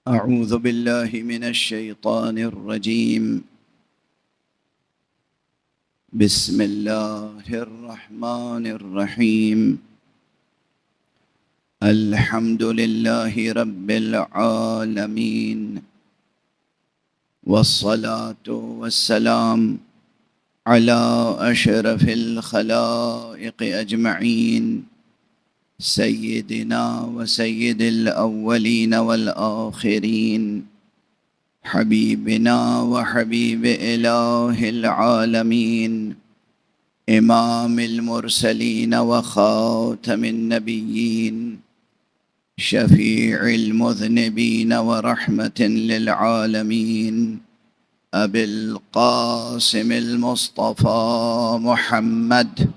أعوذ بالله من الشيطان الرجيم. بسم الله الرحمن الرحيم. الحمد لله رب العالمين، والصلاة والسلام على أشرف الخلائق أجمعين، سيدنا وسيد الأولين والآخرين، حبيبنا وحبيب إله العالمين، إمام المرسلين وخاتم النبيين، شفيع المذنبين ورحمة للعالمين، أبي القاسم المصطفى محمد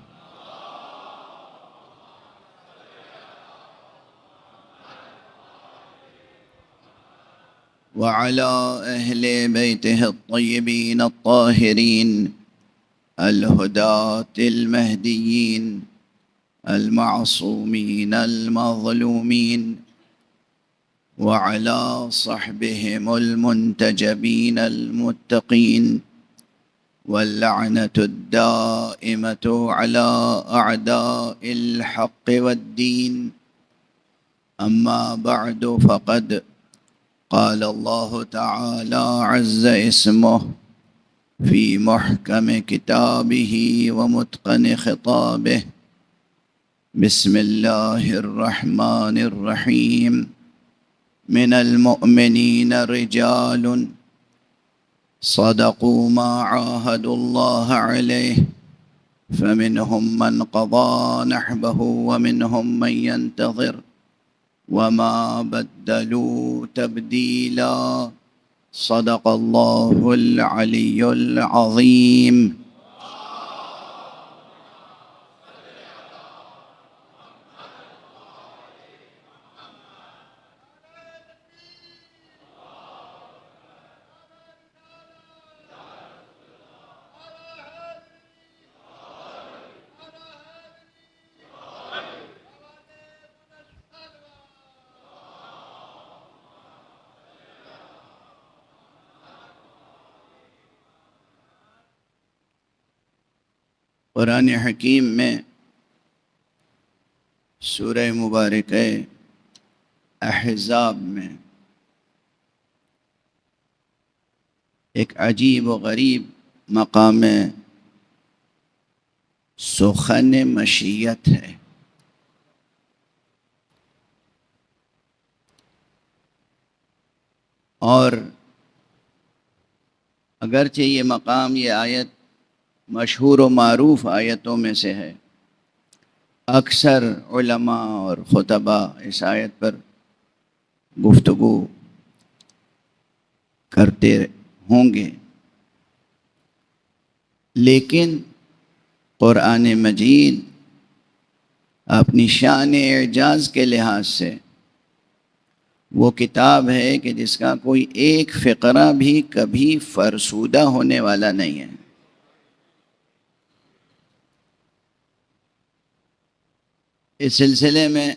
وعلى أهل بيته الطيبين الطاهرين الهداة المهديين المعصومين المظلومين، وعلى صحبهم المنتجبين المتقين، واللعنة الدائمة على أعداء الحق والدين. أما بعد، فقد قال الله تعالى عز اسمه في محكم كتابه ومتقن خطابه: بسم الله الرحمن الرحيم. من المؤمنين رجال صدقوا ما عاهدوا الله عليه، فمنهم من قضى نحبه ومنهم من ينتظر وما بدلوا تبديلا. صدق الله العلي العظيم. قرآن حکیم میں سورہ مبارکہ احزاب میں ایک عجیب و غریب مقام سخن مشیت ہے. اور اگرچہ یہ مقام، یہ آیت مشہور و معروف آیتوں میں سے ہے، اکثر علماء اور خطباء اس آیت پر گفتگو کرتے ہوں گے، لیکن قرآن مجید اپنی شان اعجاز کے لحاظ سے وہ کتاب ہے کہ جس کا کوئی ایک فقرہ بھی کبھی فرسودہ ہونے والا نہیں ہے. اس سلسلے میں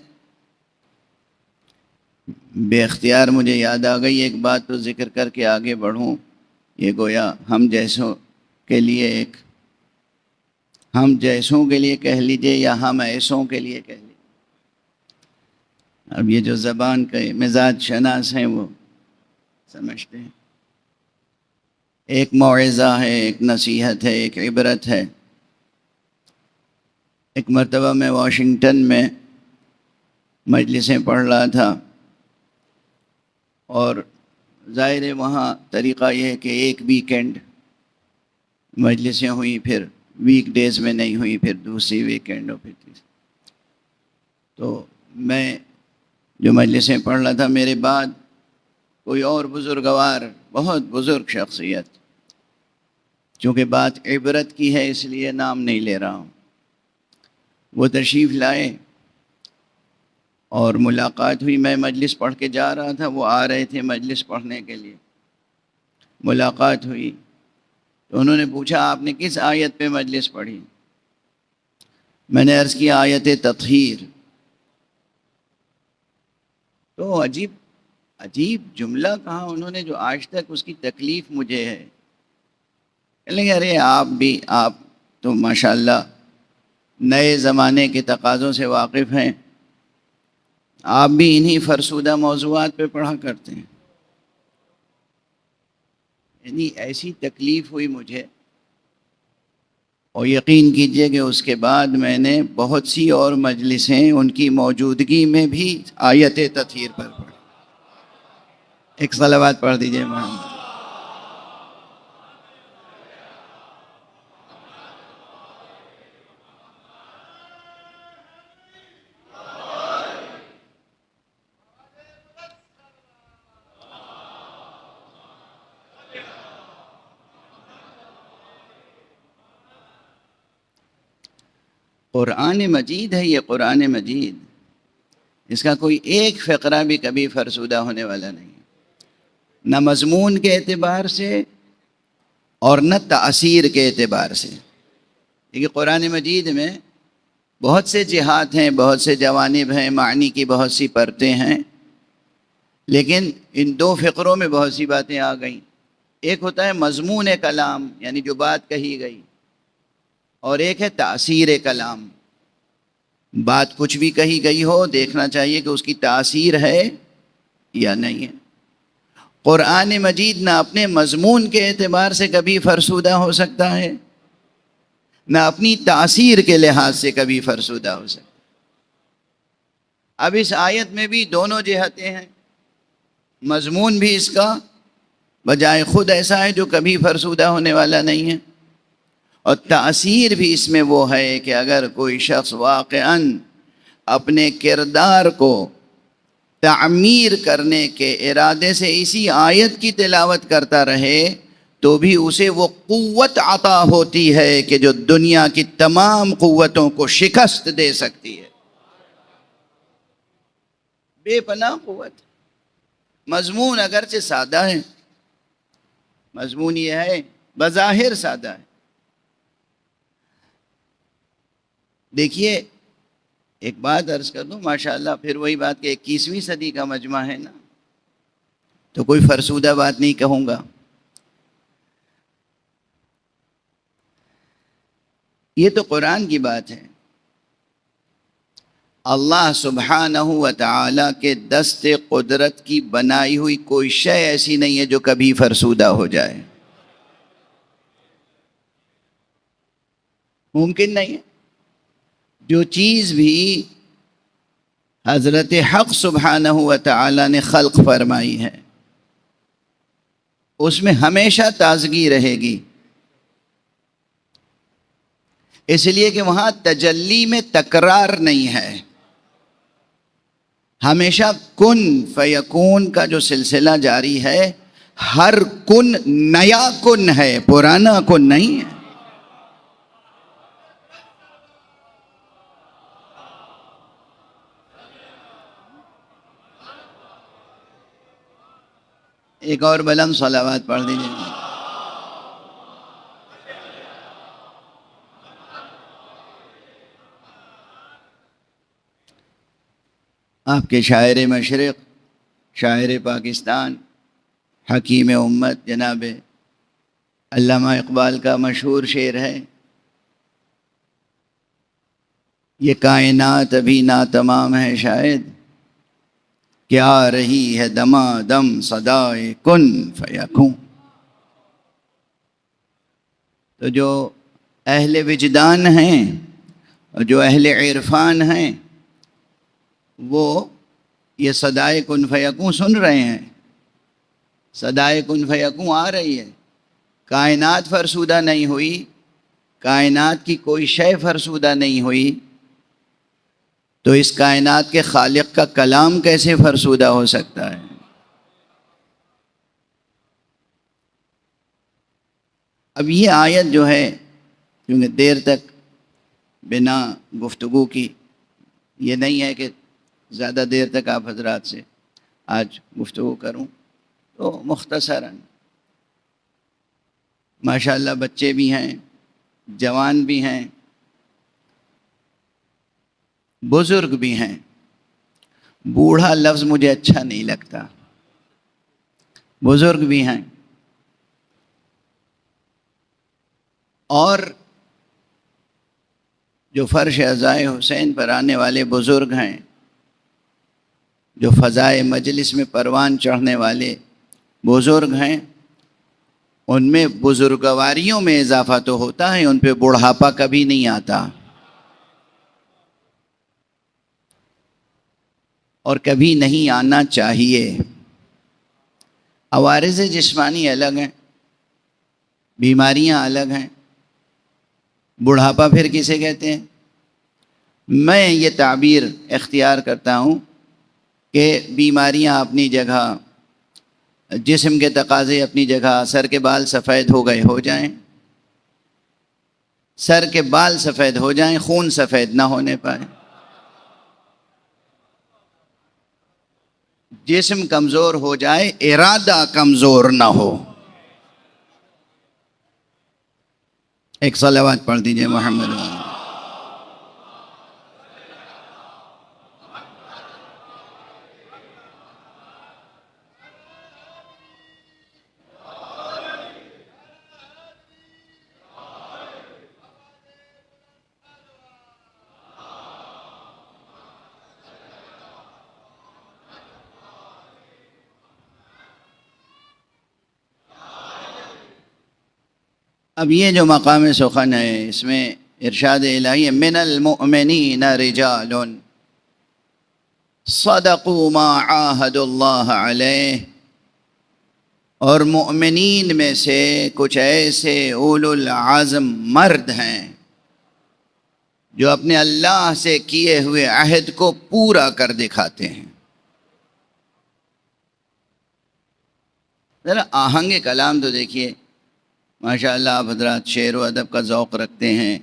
بے اختیار مجھے یاد آ گئی ایک بات، تو ذکر کر کے آگے بڑھوں. یہ گویا ہم جیسوں کے لیے کہہ لیجئے یا ہم ایسوں کے لیے کہہ لیجئے. اب یہ جو زبان کے مزاج شناس ہیں وہ سمجھتے ہیں. ایک موعظہ ہے، ایک نصیحت ہے، ایک عبرت ہے. ایک مرتبہ میں واشنگٹن میں مجلسیں پڑھ رہا تھا، اور ظاہر ہے وہاں طریقہ یہ ہے کہ ایک ویکینڈ مجلسیں ہوئیں، پھر ویک ڈیز میں نہیں ہوئی، پھر دوسری ویکینڈ اور پھر تیسری. تو میں جو مجلسیں پڑھ رہا تھا، میرے بعد کوئی اور بزرگوار، بہت بزرگ شخصیت، چونکہ بات عبرت کی ہے اس لیے نام نہیں لے رہا ہوں، وہ تشریف لائے اور ملاقات ہوئی. میں مجلس پڑھ کے جا رہا تھا، وہ آ رہے تھے مجلس پڑھنے کے لیے. ملاقات ہوئی تو انہوں نے پوچھا آپ نے کس آیت پہ مجلس پڑھی؟ میں نے عرض کیا آیت تطہیر. تو عجیب جملہ کہا انہوں نے جو آج تک اس کی تکلیف مجھے ہے. کہ ارے آپ تو ماشاءاللہ نئے زمانے کے تقاضوں سے واقف ہیں، آپ بھی انہی فرسودہ موضوعات پہ پڑھا کرتے ہیں. یعنی ایسی تکلیف ہوئی مجھے، اور یقین کیجئے کہ اس کے بعد میں نے بہت سی اور مجلسیں ان کی موجودگی میں بھی آیت تطہیر پر پڑھی. ایک صلوات پڑھ دیجئے محمد. قرآن مجید ہے یہ، قرآن مجید، اس کا کوئی ایک فقرہ بھی کبھی فرسودہ ہونے والا نہیں، نہ مضمون کے اعتبار سے اور نہ تاثیر کے اعتبار سے. کیونکہ قرآن مجید میں بہت سے جہات ہیں، بہت سے جوانب ہیں، معنی کی بہت سی پرتیں ہیں، لیکن ان دو فقروں میں بہت سی باتیں آ گئیں. ایک ہوتا ہے مضمون کلام، یعنی جو بات کہی گئی، اور ایک ہے تاثیر کلام. بات کچھ بھی کہی گئی ہو، دیکھنا چاہیے کہ اس کی تاثیر ہے یا نہیں ہے. قرآن مجید نہ اپنے مضمون کے اعتبار سے کبھی فرسودہ ہو سکتا ہے، نہ اپنی تاثیر کے لحاظ سے کبھی فرسودہ ہو سکتا ہے. اب اس آیت میں بھی دونوں جہتیں ہیں. مضمون بھی اس کا بجائے خود ایسا ہے جو کبھی فرسودہ ہونے والا نہیں ہے، اور تاثیر بھی اس میں وہ ہے کہ اگر کوئی شخص واقعاً اپنے کردار کو تعمیر کرنے کے ارادے سے اسی آیت کی تلاوت کرتا رہے تو بھی اسے وہ قوت عطا ہوتی ہے کہ جو دنیا کی تمام قوتوں کو شکست دے سکتی ہے. بے پناہ قوت. مضمون اگرچہ سادہ ہے، مضمون یہ ہے بظاہر سادہ ہے. دیکھیے ایک بات عرض کر دوں، ماشاءاللہ پھر وہی بات کہ 21ویں صدی کا مجمع ہے نا، تو کوئی فرسودہ بات نہیں کہوں گا. یہ تو قرآن کی بات ہے. اللہ سبحانہ و تعالی کے دست قدرت کی بنائی ہوئی کوئی شے ایسی نہیں ہے جو کبھی فرسودہ ہو جائے. ممکن نہیں ہے. جو چیز بھی حضرت حق سبحانہ و تعالی نے خلق فرمائی ہے اس میں ہمیشہ تازگی رہے گی، اس لیے کہ وہاں تجلی میں تکرار نہیں ہے. ہمیشہ کن فیکون کا جو سلسلہ جاری ہے، ہر کن نیا کن ہے، پرانا کن نہیں ہے. ایک اور بلند صلوات پڑھ دیجیے. آپ کے شاعر مشرق، شاعر پاکستان، حکیم امت جناب علامہ اقبال کا مشہور شعر ہے، یہ کائنات ابھی ناتمام ہے شاید، کیا رہی ہے دما دم صدائے کن فیکون. تو جو اہل وجدان ہیں اور جو اہل عرفان ہیں وہ یہ صدائے کن فیکون سن رہے ہیں. صدائے کن فیکون آ رہی ہے. کائنات فرسودہ نہیں ہوئی، کائنات کی کوئی شے فرسودہ نہیں ہوئی، تو اس کائنات کے خالق کا کلام کیسے فرسودہ ہو سکتا ہے؟ اب یہ آیت جو ہے، کیونکہ دیر تک بنا گفتگو کی یہ نہیں ہے کہ زیادہ دیر تک آپ حضرات سے آج گفتگو کروں، تو مختصراً ماشاءاللہ بچے بھی ہیں، جوان بھی ہیں، بزرگ بھی ہیں. بوڑھا لفظ مجھے اچھا نہیں لگتا. بزرگ بھی ہیں، اور جو فرش عزائے حسین پر آنے والے بزرگ ہیں، جو فضائے مجلس میں پروان چڑھنے والے بزرگ ہیں، ان میں بزرگواریوں میں اضافہ تو ہوتا ہے، ان پہ بڑھاپا کبھی نہیں آتا، اور کبھی نہیں آنا چاہیے۔ عوارض جسمانی الگ ہیں، بیماریاں الگ ہیں، بڑھاپا پھر کسے کہتے ہیں؟ میں یہ تعبیر اختیار کرتا ہوں کہ بیماریاں اپنی جگہ، جسم کے تقاضے اپنی جگہ، سر کے بال سفید ہو گئے ہو جائیں، سر کے بال سفید ہو جائیں، خون سفید نہ ہونے پائے، جسم کمزور ہو جائے، ارادہ کمزور نہ ہو۔ ایک صلوات پڑھ دیجئے محمد۔ اب یہ جو مقام سخن ہے، اس میں ارشاد الہی ہے، من المؤمنین رجال صدقوا ما عاہدوا اللہ علیہ، اور مؤمنین میں سے کچھ ایسے اولو العزم مرد ہیں جو اپنے اللہ سے کیے ہوئے عہد کو پورا کر دکھاتے ہیں۔ ذرا آہنگ کلام تو دیکھیے، ماشاءاللہ آپ حضرات شعر و ادب کا ذوق رکھتے ہیں،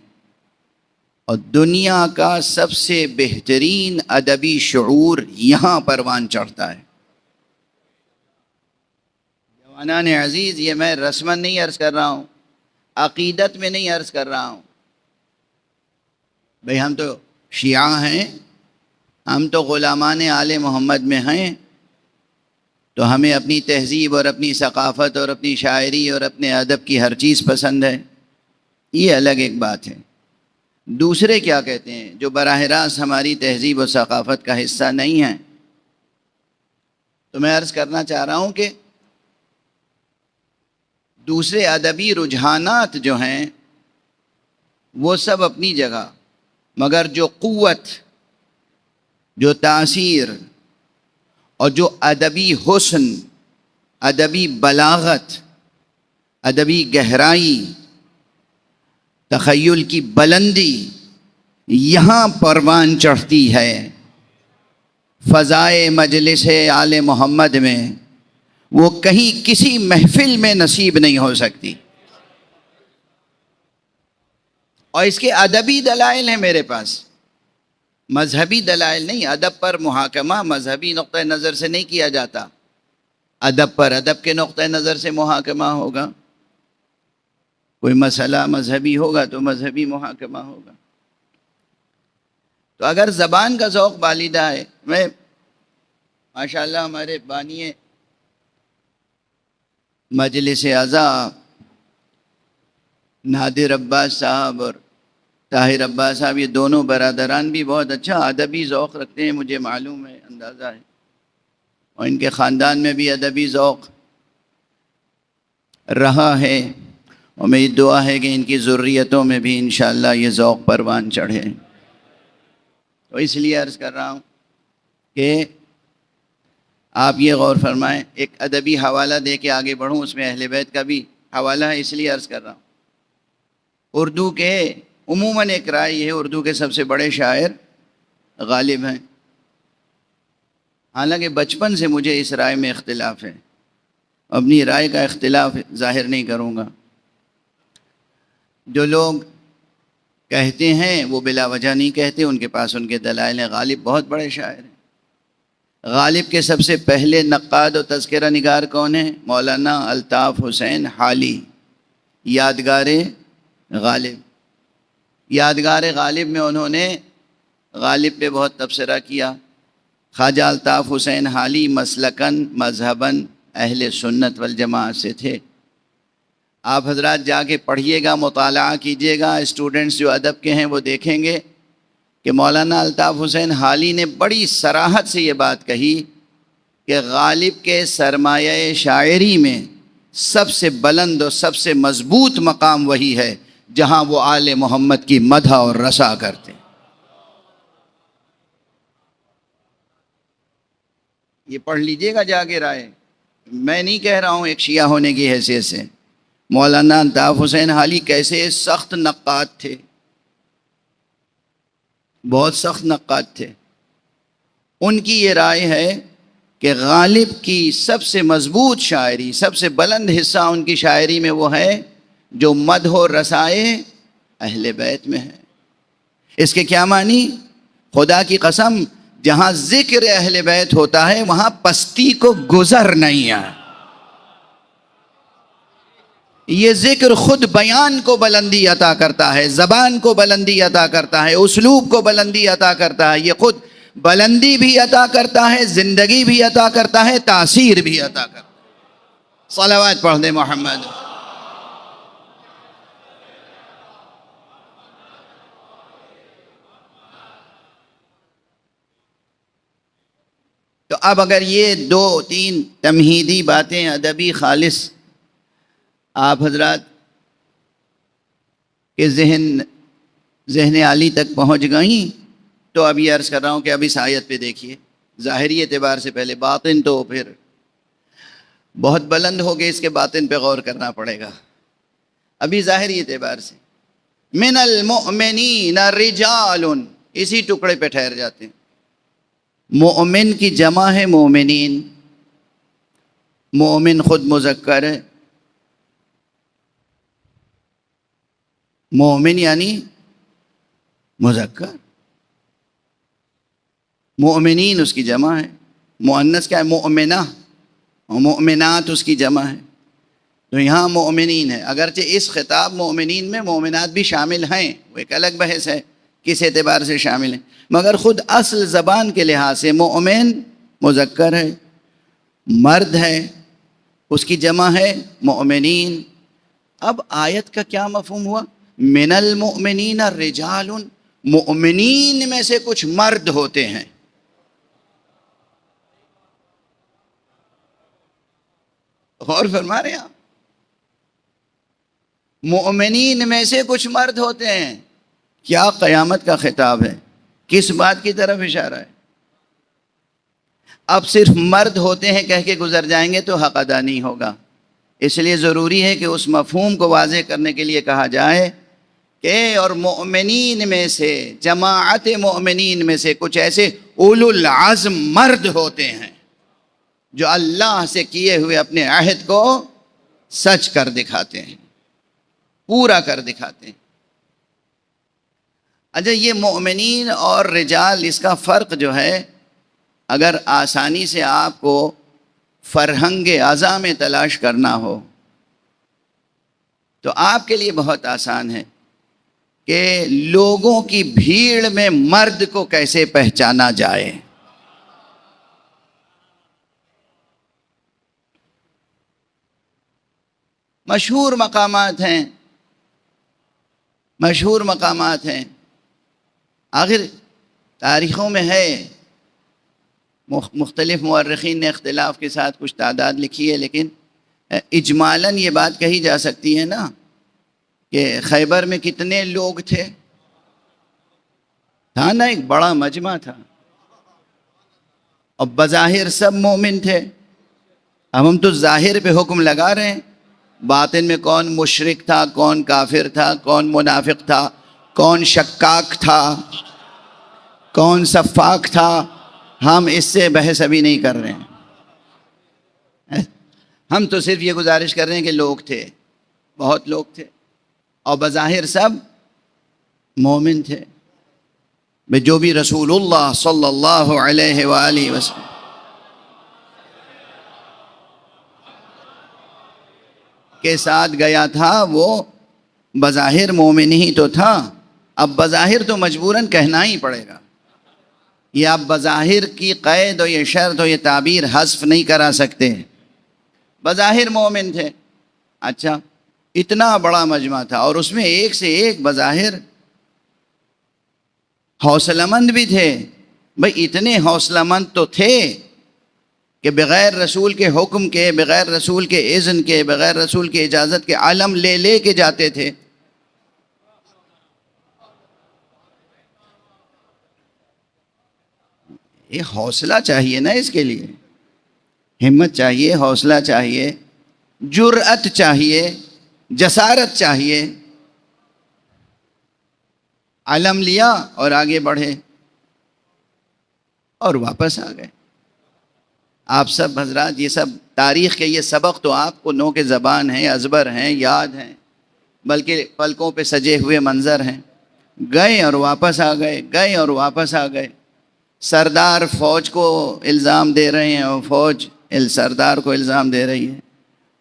اور دنیا کا سب سے بہترین ادبی شعور یہاں پروان چڑھتا ہے۔ جوانان عزیز، یہ میں رسماً نہیں عرض کر رہا ہوں، عقیدت میں نہیں عرض کر رہا ہوں۔ بھئی ہم تو شیعہ ہیں، ہم تو غلامان آل محمد میں ہیں، تو ہمیں اپنی تہذیب اور اپنی ثقافت اور اپنی شاعری اور اپنے ادب کی ہر چیز پسند ہے، یہ الگ ایک بات ہے۔ دوسرے کیا کہتے ہیں جو براہ راست ہماری تہذیب و ثقافت کا حصہ نہیں ہیں؟ تو میں عرض کرنا چاہ رہا ہوں کہ دوسرے ادبی رجحانات جو ہیں وہ سب اپنی جگہ، مگر جو قوت، جو تاثیر اور جو ادبی حسن، ادبی بلاغت، ادبی گہرائی، تخیل کی بلندی یہاں پروان چڑھتی ہے، فضائے مجلس آل محمد میں، وہ کہیں کسی محفل میں نصیب نہیں ہو سکتی۔ اور اس کے ادبی دلائل ہیں میرے پاس، مذہبی دلائل نہیں۔ ادب پر محاکمہ مذہبی نقطہ نظر سے نہیں کیا جاتا، ادب پر ادب کے نقطہ نظر سے محاکمہ ہوگا، کوئی مسئلہ مذہبی ہوگا تو مذہبی محاکمہ ہوگا۔ تو اگر زبان کا ذوق بالیدہ ہے، میں ماشاءاللہ ہمارے بانی مجلس اعضاء نادر عباس صاحب اور طاہر عباس صاحب، یہ دونوں برادران بھی بہت اچھا ادبی ذوق رکھتے ہیں، مجھے معلوم ہے، اندازہ ہے، اور ان کے خاندان میں بھی ادبی ذوق رہا ہے، اور میری دعا ہے کہ ان کی ذریتوں میں بھی انشاءاللہ یہ ذوق پروان چڑھے۔ تو اس لیے عرض کر رہا ہوں کہ آپ یہ غور فرمائیں، ایک ادبی حوالہ دے کے آگے بڑھوں، اس میں اہل بیت کا بھی حوالہ ہے، اس لیے عرض کر رہا ہوں۔ اردو کے عموماً ایک رائے یہ ہے، اردو کے سب سے بڑے شاعر غالب ہیں، حالانکہ بچپن سے مجھے اس رائے میں اختلاف ہے، اپنی رائے کا اختلاف ظاہر نہیں کروں گا۔ جو لوگ کہتے ہیں وہ بلا وجہ نہیں کہتے، ان کے پاس ان کے دلائل ہیں۔ غالب بہت بڑے شاعر ہیں۔ غالب کے سب سے پہلے نقاد و تذکرہ نگار کون ہیں؟ مولانا الطاف حسین حالی، یادگار غالب۔ یادگار غالب میں انہوں نے غالب پہ بہت تبصرہ کیا۔ خواجہ الطاف حسین حالی مسلکن، مذہباً، اہل سنت والجماعت سے تھے. آپ حضرات جا کے پڑھیے گا، مطالعہ کیجیے گا. اسٹوڈنٹس جو ادب کے ہیں وہ دیکھیں گے کہ مولانا الطاف حسین حالی نے بڑی صراحت سے یہ بات کہی کہ غالب کے سرمایہ شاعری میں سب سے بلند اور سب سے مضبوط مقام وہی ہے جہاں وہ آل محمد کی مدح اور رسا کرتے. یہ پڑھ لیجئے گا جا کے رائے. میں نہیں کہہ رہا ہوں ایک شیعہ ہونے کی حیثیت سے. مولانا الطاف حسین حالی کیسے سخت نقاد تھے، بہت سخت نقاد تھے. ان کی یہ رائے ہے کہ غالب کی سب سے مضبوط شاعری، سب سے بلند حصہ ان کی شاعری میں وہ ہے جو مدح و رسائے اہل بیت میں ہے. اس کے کیا معنی؟ خدا کی قسم، جہاں ذکر اہل بیت ہوتا ہے وہاں پستی کو گزر نہیں ہے. یہ ذکر خود بیان کو بلندی عطا کرتا ہے، زبان کو بلندی عطا کرتا ہے، اسلوب کو بلندی عطا کرتا ہے. یہ خود بلندی بھی عطا کرتا ہے، زندگی بھی عطا کرتا ہے، تاثیر بھی عطا کرتا ہے. صلوات پڑھ دیں محمد. تو اب اگر یہ 2-3 تمہیدی باتیں ادبی خالص آپ حضرات کے ذہن عالی تک پہنچ گئیں تو اب یہ عرض کر رہا ہوں کہ اب اس آیت پہ دیکھیے. ظاہری اعتبار سے پہلے باطن تو پھر بہت بلند ہو گئے، اس کے باطن پہ غور کرنا پڑے گا. ابھی ظاہری اعتبار سے من المؤمنین رجال، اسی ٹکڑے پہ ٹھہر جاتے ہیں. مومن کی جمع ہے مومنین. مومن خود مذکر ہے، مومن یعنی مذکر. مومنین اس کی جمع ہے. مؤنث کیا ہے؟ مؤمنہ. اور مؤمنات اس کی جمع ہے. تو یہاں مومنین ہے، اگرچہ اس خطاب مومنین میں مومنات بھی شامل ہیں، وہ ایک الگ بحث ہے کس اعتبار سے شامل ہیں، مگر خود اصل زبان کے لحاظ سے مومن مذکر ہے، مرد ہے، اس کی جمع ہے مومنین. اب آیت کا کیا مفہوم ہوا؟ من المؤمنین رجال، مؤمنین میں سے کچھ مرد ہوتے ہیں. غور فرما رہے ہیں آپ؟ مؤمنین میں سے کچھ مرد ہوتے ہیں. کیا قیامت کا خطاب ہے؟ کس بات کی طرف اشارہ ہے؟ اب صرف مرد ہوتے ہیں کہہ کے گزر جائیں گے تو حق ادا نہیں ہوگا. اس لیے ضروری ہے کہ اس مفہوم کو واضح کرنے کے لیے کہا جائے کہ اور مؤمنین میں سے، جماعت مؤمنین میں سے کچھ ایسے اولو العزم مرد ہوتے ہیں جو اللہ سے کیے ہوئے اپنے عہد کو سچ کر دکھاتے ہیں، پورا کر دکھاتے ہیں. اچھا، یہ مومنین اور رجال، اس کا فرق جو ہے اگر آسانی سے آپ کو فرہنگ اعضاء میں تلاش کرنا ہو تو آپ کے لیے بہت آسان ہے کہ لوگوں کی بھیڑ میں مرد کو کیسے پہچانا جائے. مشہور مقامات ہیں. آخر تاریخوں میں ہے، مختلف مورخین نے اختلاف کے ساتھ کچھ تعداد لکھی ہے، لیکن اجمالاً یہ بات کہی جا سکتی ہے نا کہ خیبر میں کتنے لوگ تھے؟ تھا نا، ایک بڑا مجمع تھا، اور بظاہر سب مومن تھے. اب ہم تو ظاہر پہ حکم لگا رہے ہیں، باطن میں کون مشرک تھا، کون کافر تھا، کون منافق تھا، کون شکاک تھا، کون سفاک تھا، ہم اس سے بحث ابھی نہیں کر رہے ہیں. ہم تو صرف یہ گزارش کر رہے ہیں کہ لوگ تھے، بہت لوگ تھے، اور بظاہر سب مومن تھے. جو بھی رسول اللہ صلی اللہ علیہ وآلہ وسلم کے ساتھ گیا تھا وہ بظاہر مومن ہی تو تھا. اب بظاہر تو مجبوراً کہنا ہی پڑے گا. یہ آپ بظاہر کی قید اور یہ شرط اور یہ تعبیر حذف نہیں کرا سکتے. بظاہر مومن تھے. اچھا اتنا بڑا مجمع تھا اور اس میں ایک سے ایک بظاہر حوصلہ مند بھی تھے. بھئی اتنے حوصلہ مند تو تھے کہ بغیر رسول کے حکم کے، بغیر رسول کے اذن کے، بغیر رسول کی اجازت کے علم لے لے کے جاتے تھے. یہ حوصلہ چاہیے نا، اس کے لیے ہمت چاہیے، حوصلہ چاہیے، جرأت چاہیے، جسارت چاہیے. علم لیا اور آگے بڑھے اور واپس آ گئے. آپ سب حضرات یہ سب تاریخ کے یہ سبق تو آپ کو نو کے زبان ہیں، ازبر ہیں، یاد ہیں، بلکہ پلکوں پہ سجے ہوئے منظر ہیں. گئے اور واپس آ گئے، گئے اور واپس آ گئے. سردار فوج کو الزام دے رہے ہیں اور فوج سردار کو الزام دے رہی ہے.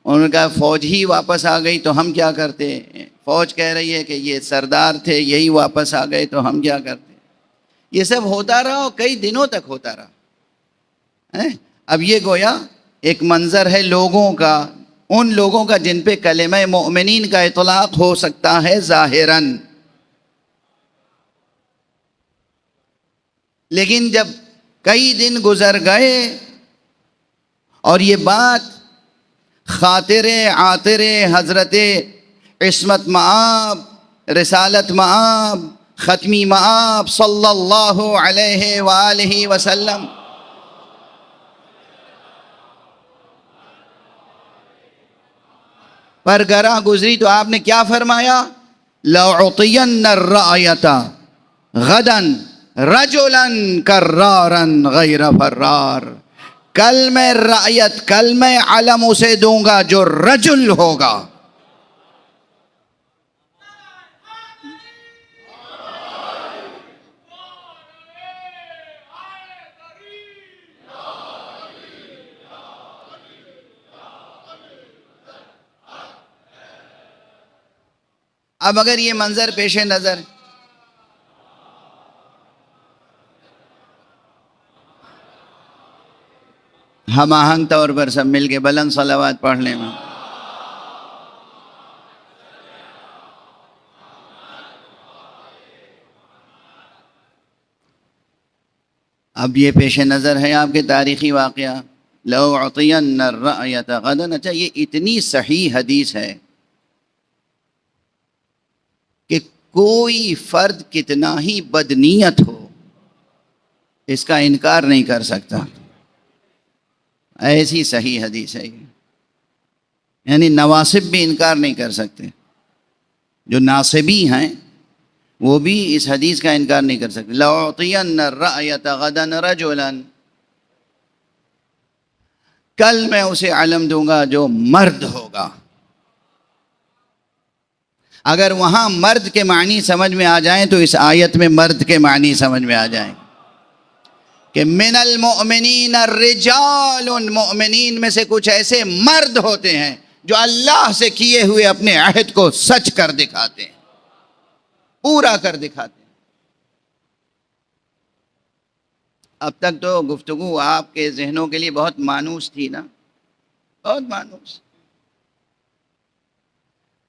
انہوں نے کہا فوج ہی واپس آ گئی تو ہم کیا کرتے. فوج کہہ رہی ہے کہ یہ سردار تھے، یہی واپس آ گئے تو ہم کیا کرتے. یہ سب ہوتا رہا اور کئی دنوں تک ہوتا رہا. اب یہ گویا ایک منظر ہے لوگوں کا، ان لوگوں کا جن پہ کلمہ مؤمنین کا اطلاق ہو سکتا ہے ظاہراً. لیکن جب کئی دن گزر گئے اور یہ بات خاطر عاطر حضرت عصمت مآب، رسالت مآب، ختمی مآب صلی اللہ علیہ وآلہ وسلم پر گراں گزری تو آپ نے کیا فرمایا؟ لَأُعْطِيَنَّ الرَّأْيَةَ غَدًا رَجُلًا كَرَّارًا غَيْرَ فَرَّار. کل میں رعیت، کل میں علم اسے دوں گا جو رجل ہوگا. اب اگر یہ منظر پیش نظر، ہم آہنگ طور پر سب مل کے بلند صلوات پڑھنے میں، اب یہ پیش نظر ہے آپ کے تاریخی واقعہ. لَأُعْطِيَنَّ الرَّأْيَةَ غَدًا. اچھا یہ اتنی صحیح حدیث ہے کہ کوئی فرد کتنا ہی بدنیت ہو اس کا انکار نہیں کر سکتا. ایسی صحیح حدیث ہے یہ. یعنی نواصب بھی انکار نہیں کر سکتے، جو ناصبی ہیں وہ بھی اس حدیث کا انکار نہیں کر سکتے. لَأُعْطِيَنَّ الرَّأْيَةَ غَدًا رَجُلًا. کل میں اسے علم دوں گا جو مرد ہوگا. اگر وہاں مرد کے معنی سمجھ میں آ جائیں تو اس آیت میں مرد کے معنی سمجھ میں آ جائیں کہ من المؤمنین الرجال، مؤمنین میں سے کچھ ایسے مرد ہوتے ہیں جو اللہ سے کیے ہوئے اپنے عہد کو سچ کر دکھاتے ہیں، پورا کر دکھاتے ہیں. اب تک تو گفتگو آپ کے ذہنوں کے لیے بہت مانوس تھی نا، بہت مانوس.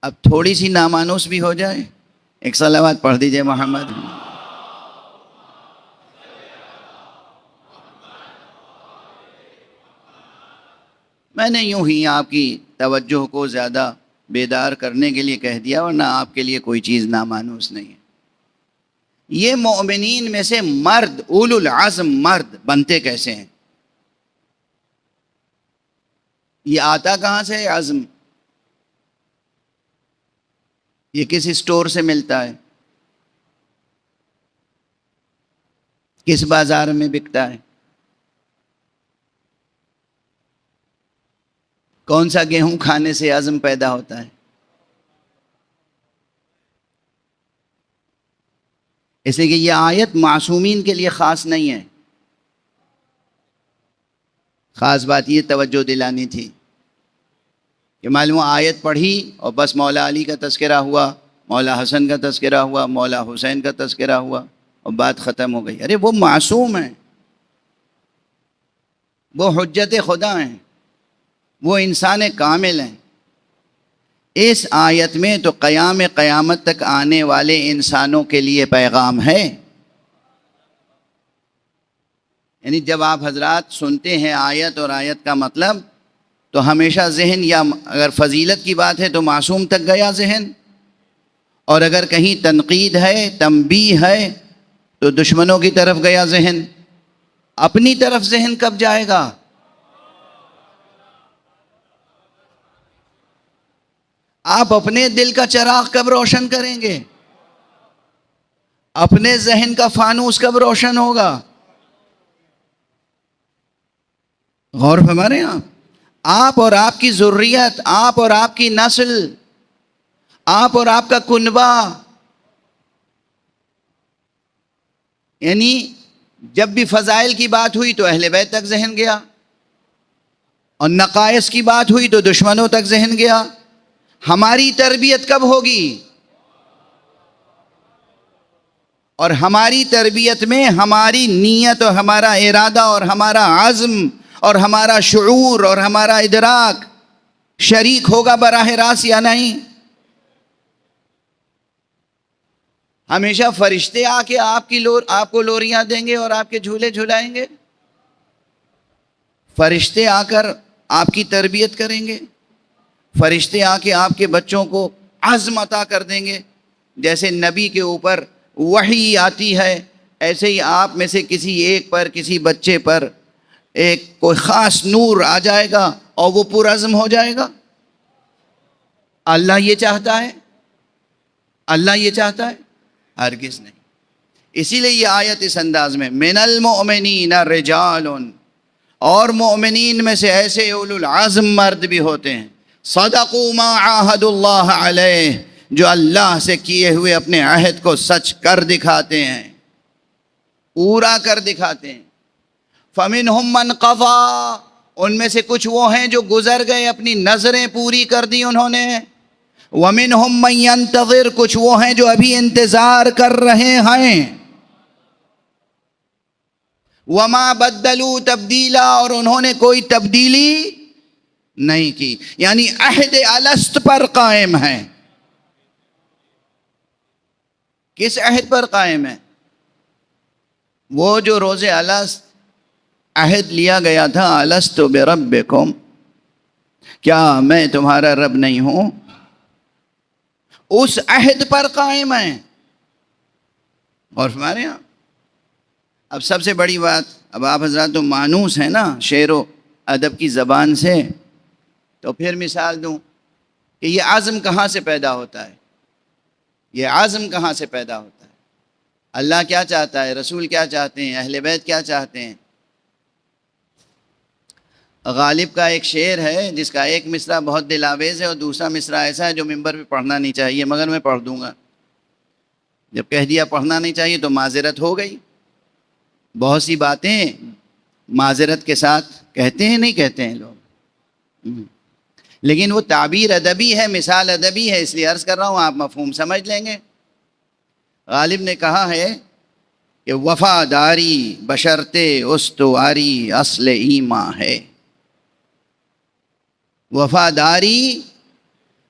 اب تھوڑی سی نامانوس بھی ہو جائے. ایک صلوات پڑھ دیجئے محمد. میں نے یوں ہی آپ کی توجہ کو زیادہ بیدار کرنے کے لیے کہہ دیا، ورنہ آپ کے لیے کوئی چیز نامانوس نہیں ہے. یہ مومنین میں سے مرد، اولو العزم مرد بنتے کیسے ہیں؟ یہ آتا کہاں سے عزم؟ یہ کس اسٹور سے ملتا ہے؟ کس بازار میں بکتا ہے؟ کون سا گیہوں کھانے سے عزم پیدا ہوتا ہے؟ اس لیے کہ یہ آیت معصومین کے لیے خاص نہیں ہے. خاص بات یہ توجہ دلانی تھی کہ معلوم آیت پڑھی اور بس مولا علی کا تذکرہ ہوا، مولا حسن کا تذکرہ ہوا، مولا حسین کا تذکرہ ہوا اور بات ختم ہو گئی. ارے وہ معصوم ہیں، وہ حجت خدا ہیں، وہ انسان کامل ہیں۔ اس آیت میں تو قیامت تک آنے والے انسانوں کے لیے پیغام ہے۔ یعنی جب آپ حضرات سنتے ہیں آیت اور آیت کا مطلب، تو ہمیشہ ذہن، یا اگر فضیلت کی بات ہے تو معصوم تک گیا ذہن، اور اگر کہیں تنقید ہے، تنبیہ ہے، تو دشمنوں کی طرف گیا ذہن۔ اپنی طرف ذہن کب جائے گا؟ آپ اپنے دل کا چراغ کب روشن کریں گے؟ اپنے ذہن کا فانوس کب روشن ہوگا؟ غور فرما رہے ہیں آپ اور آپ کی ذریت، آپ اور آپ کی نسل، آپ اور آپ کا کنبہ، یعنی جب بھی فضائل کی بات ہوئی تو اہل بیت تک ذہن گیا، اور نقائص کی بات ہوئی تو دشمنوں تک ذہن گیا۔ ہماری تربیت کب ہوگی؟ اور ہماری تربیت میں ہماری نیت اور ہمارا ارادہ اور ہمارا عزم اور ہمارا شعور اور ہمارا ادراک شریک ہوگا براہ راست یا نہیں؟ ہمیشہ فرشتے آ کے آپ کو لوریاں دیں گے اور آپ کے جھولے جھلائیں گے؟ فرشتے آ کر آپ کی تربیت کریں گے؟ فرشتے آ کے آپ کے بچوں کو عزم عطا کر دیں گے؟ جیسے نبی کے اوپر وحی آتی ہے، ایسے ہی آپ میں سے کسی ایک پر، کسی بچے پر ایک کوئی خاص نور آ جائے گا اور وہ پرعزم ہو جائے گا۔ اللہ یہ چاہتا ہے؟ اللہ یہ چاہتا ہے؟ ہرگز نہیں۔ اسی لیے یہ آیت اس انداز میں، من المؤمنین رجال، اور مومنین میں سے ایسے اولو العزم مرد بھی ہوتے ہیں، صدقوا ما عاہدوا اللہ علیہ، جو اللہ سے کیے ہوئے اپنے عہد کو سچ کر دکھاتے ہیں، پورا کر دکھاتے ہیں۔ فَمِنْهُمْ مَنْ قَضَىٰ، ان میں سے کچھ وہ ہیں جو گزر گئے، اپنی نظریں پوری کر دی انہوں نے۔ وَمِنْهُمْ مَنْ يَنْتَظِرُ، کچھ وہ ہیں جو ابھی انتظار کر رہے ہیں۔ وَمَا بَدَّلُوا تَبْدِيلًا، اور انہوں نے کوئی تبدیلی نہیں کی، یعنی عہد الست پر قائم ہے۔ کس عہد پر قائم ہے؟ وہ جو روز الست عہد لیا گیا تھا، الست بربکم، کیا میں تمہارا رب نہیں ہوں؟ اس عہد پر قائم ہیں۔ اور ہمارے یہاں اب سب سے بڑی بات، اب آپ حضرات تو مانوس ہیں نا شعر و ادب کی زبان سے، تو پھر مثال دوں کہ یہ عزم کہاں سے پیدا ہوتا ہے؟ یہ عزم کہاں سے پیدا ہوتا ہے؟ اللہ کیا چاہتا ہے، رسول کیا چاہتے ہیں، اہل بیت کیا چاہتے ہیں؟ غالب کا ایک شعر ہے جس کا ایک مصرع بہت دل آویز ہے اور دوسرا مصرع ایسا ہے جو منبر پہ پڑھنا نہیں چاہیے، مگر میں پڑھ دوں گا۔ جب کہہ دیا پڑھنا نہیں چاہیے تو معذرت ہو گئی۔ بہت سی باتیں معذرت کے ساتھ کہتے ہیں، نہیں کہتے ہیں لوگ، لیکن وہ تعبیر ادبی ہے، مثال ادبی ہے، اس لیے عرض کر رہا ہوں، آپ مفہوم سمجھ لیں گے۔ غالب نے کہا ہے کہ وفاداری بشرط استواری اصل ایمان ہے۔ وفاداری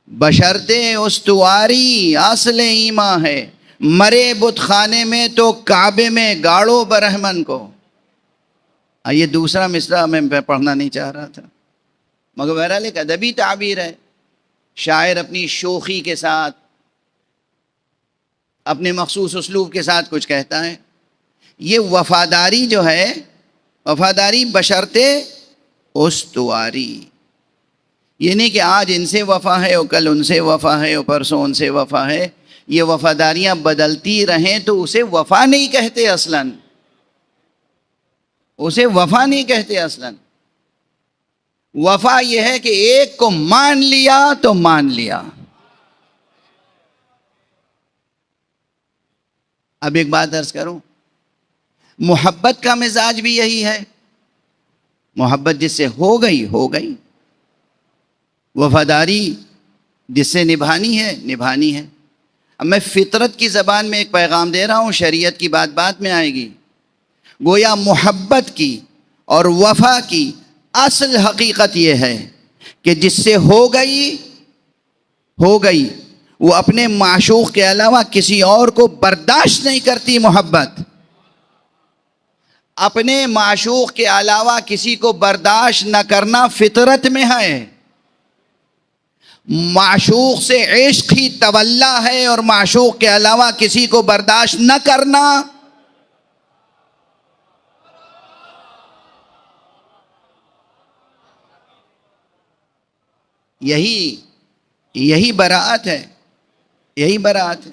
بشرط استواری اصل ایمان ہے، مرے بت خانے میں تو کعبے میں گاڑو برہمن کو۔ یہ دوسرا مصرع میں پڑھنا نہیں چاہ رہا تھا، مگر بہرحال ایک ادبی تعبیر ہے۔ شاعر اپنی شوخی کے ساتھ، اپنے مخصوص اسلوب کے ساتھ کچھ کہتا ہے۔ یہ وفاداری جو ہے، وفاداری بشرط استواری، یہ نہیں کہ آج ان سے وفا ہے اور کل ان سے وفا ہے اور پرسوں ان سے وفا ہے۔ یہ وفاداریاں بدلتی رہیں تو اسے وفا نہیں کہتے اصلاً، اسے وفا نہیں کہتے اصلاً۔ وفا یہ ہے کہ ایک کو مان لیا تو مان لیا۔ اب ایک بات عرض کروں، محبت کا مزاج بھی یہی ہے، محبت جس سے ہو گئی ہو گئی، وفاداری جس سے نبھانی ہے نبھانی ہے۔ اب میں فطرت کی زبان میں ایک پیغام دے رہا ہوں، شریعت کی بات بات میں آئے گی۔ گویا محبت کی اور وفا کی اصل حقیقت یہ ہے کہ جس سے ہو گئی وہ اپنے معشوق کے علاوہ کسی اور کو برداشت نہیں کرتی محبت. اپنے معشوق کے علاوہ کسی کو برداشت نہ کرنا فطرت میں ہے. معشوق سے عشق ہی تولا ہے، اور معشوق کے علاوہ کسی کو برداشت نہ کرنا یہی براءت ہے. یہی براءت ہے.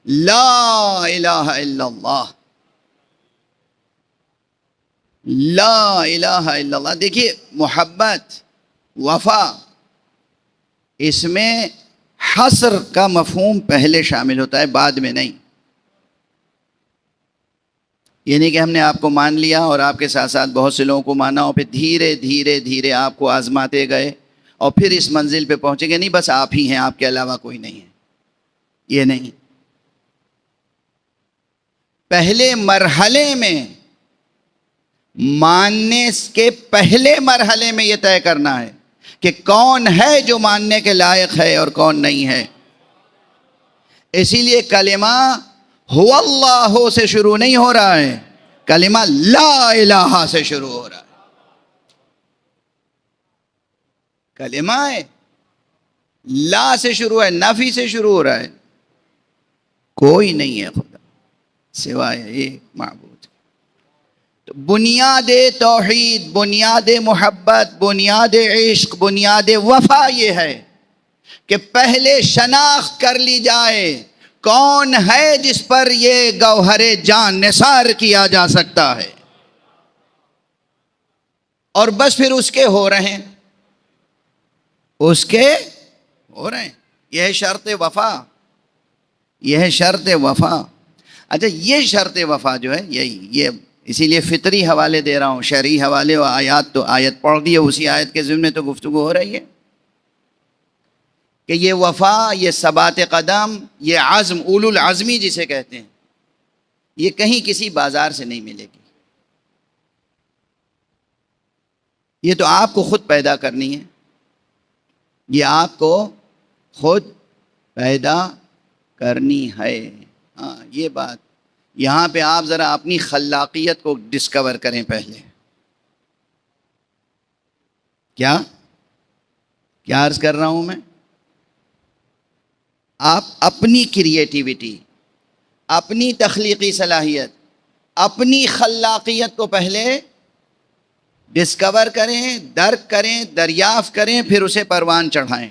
لا الہ الا اللہ، لا الہ الا اللہ. دیکھیے محبت، وفا، اس میں حصر کا مفہوم پہلے شامل ہوتا ہے، بعد میں نہیں. یہ نہیں کہ ہم نے آپ کو مان لیا اور آپ کے ساتھ ساتھ بہت سے لوگوں کو مانا، اور پھر دھیرے دھیرے دھیرے آپ کو آزماتے گئے اور پھر اس منزل پہ پہنچے گے نہیں بس آپ ہی ہیں، آپ کے علاوہ کوئی نہیں ہے. یہ نہیں. پہلے مرحلے میں، ماننے کے پہلے مرحلے میں یہ طے کرنا ہے کہ کون ہے جو ماننے کے لائق ہے اور کون نہیں ہے. اسی لیے کلمہ هو اللہ سے شروع نہیں ہو رہا ہے، کلمہ لا الہ سے شروع ہو رہا ہے. کلمہ لا سے شروع ہے، نفی سے شروع ہو رہا ہے. کوئی نہیں ہے خدا سوائے ایک معبود. تو بنیاد توحید، بنیاد محبت، بنیاد عشق، بنیاد وفا یہ ہے کہ پہلے شناخت کر لی جائے کون ہے جس پر یہ گوہر جان نثار کیا جا سکتا ہے، اور بس پھر اس کے ہو رہے ہیں، اس کے ہو رہے ہیں. یہ ہے شرط وفا، یہ ہے شرط وفا. اچھا یہ شرط وفا جو ہے یہ اسی لیے فطری حوالے دے رہا ہوں، شرعی حوالے و آیات تو آیت پڑھ دی ہے، اسی آیت کے ضمن میں تو گفتگو ہو رہی ہے کہ یہ وفا، یہ ثبات قدم، یہ عزم، اولو العزمی جسے کہتے ہیں، یہ کہیں کسی بازار سے نہیں ملے گی. یہ تو آپ کو خود پیدا کرنی ہے، یہ آپ کو خود پیدا کرنی ہے. ہاں یہ بات یہاں پہ آپ ذرا اپنی خلاقیت کو ڈسکور کریں پہلے. کیا عرض کر رہا ہوں میں؟ آپ اپنی کریٹیوٹی، اپنی تخلیقی صلاحیت، اپنی خلاقیت کو پہلے ڈسکور کریں، درک کریں، دریافت کریں، پھر اسے پروان چڑھائیں.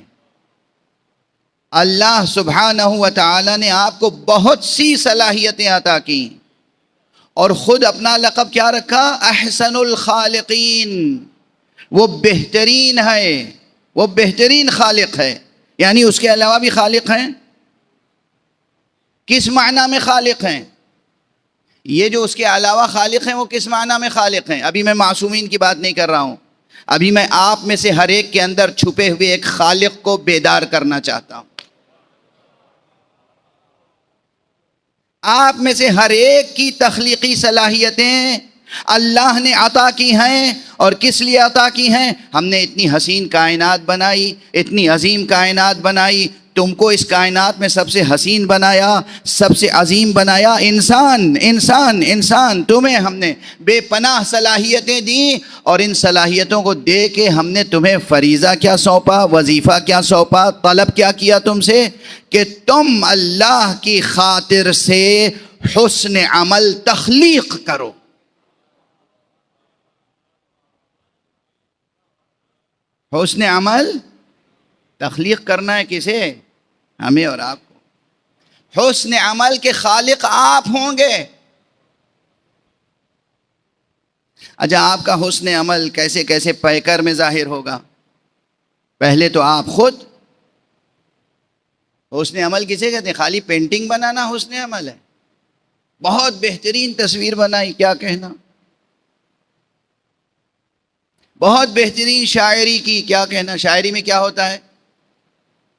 اللہ سبحانہ و تعالی نے آپ کو بہت سی صلاحیتیں عطا کی، اور خود اپنا لقب کیا رکھا؟ احسن الخالقین. وہ بہترین ہے، وہ بہترین خالق ہے. یعنی اس کے علاوہ بھی خالق ہیں. کس معنی میں خالق ہیں؟ یہ جو اس کے علاوہ خالق ہیں وہ کس معنی میں خالق ہیں؟ ابھی میں معصومین کی بات نہیں کر رہا ہوں، ابھی میں آپ میں سے ہر ایک کے اندر چھپے ہوئے ایک خالق کو بیدار کرنا چاہتا ہوں. آپ میں سے ہر ایک کی تخلیقی صلاحیتیں اللہ نے عطا کی ہیں. اور کس لیے عطا کی ہیں؟ ہم نے اتنی حسین کائنات بنائی، اتنی عظیم کائنات بنائی، تم کو اس کائنات میں سب سے حسین بنایا، سب سے عظیم بنایا. انسان تمہیں ہم نے بے پناہ صلاحیتیں دیں، اور ان صلاحیتوں کو دے کے ہم نے تمہیں فریضہ کیا سونپا، وظیفہ کیا سونپا، طلب کیا کیا تم سے؟ کہ تم اللہ کی خاطر سے حسن عمل تخلیق کرو. حسن عمل تخلیق کرنا ہے کسے؟ ہمیں اور آپ کو. حسن عمل کے خالق آپ ہوں گے. اچھا آپ کا حسن عمل کیسے کیسے پیکر میں ظاہر ہوگا؟ پہلے تو آپ خود. حسن عمل کسے کہتے ہیں؟ خالی پینٹنگ بنانا حسن عمل ہے؟ بہت بہترین تصویر بنائی، کیا کہنا؟ بہت بہترین شاعری کی، کیا کہنا؟ شاعری میں کیا ہوتا ہے؟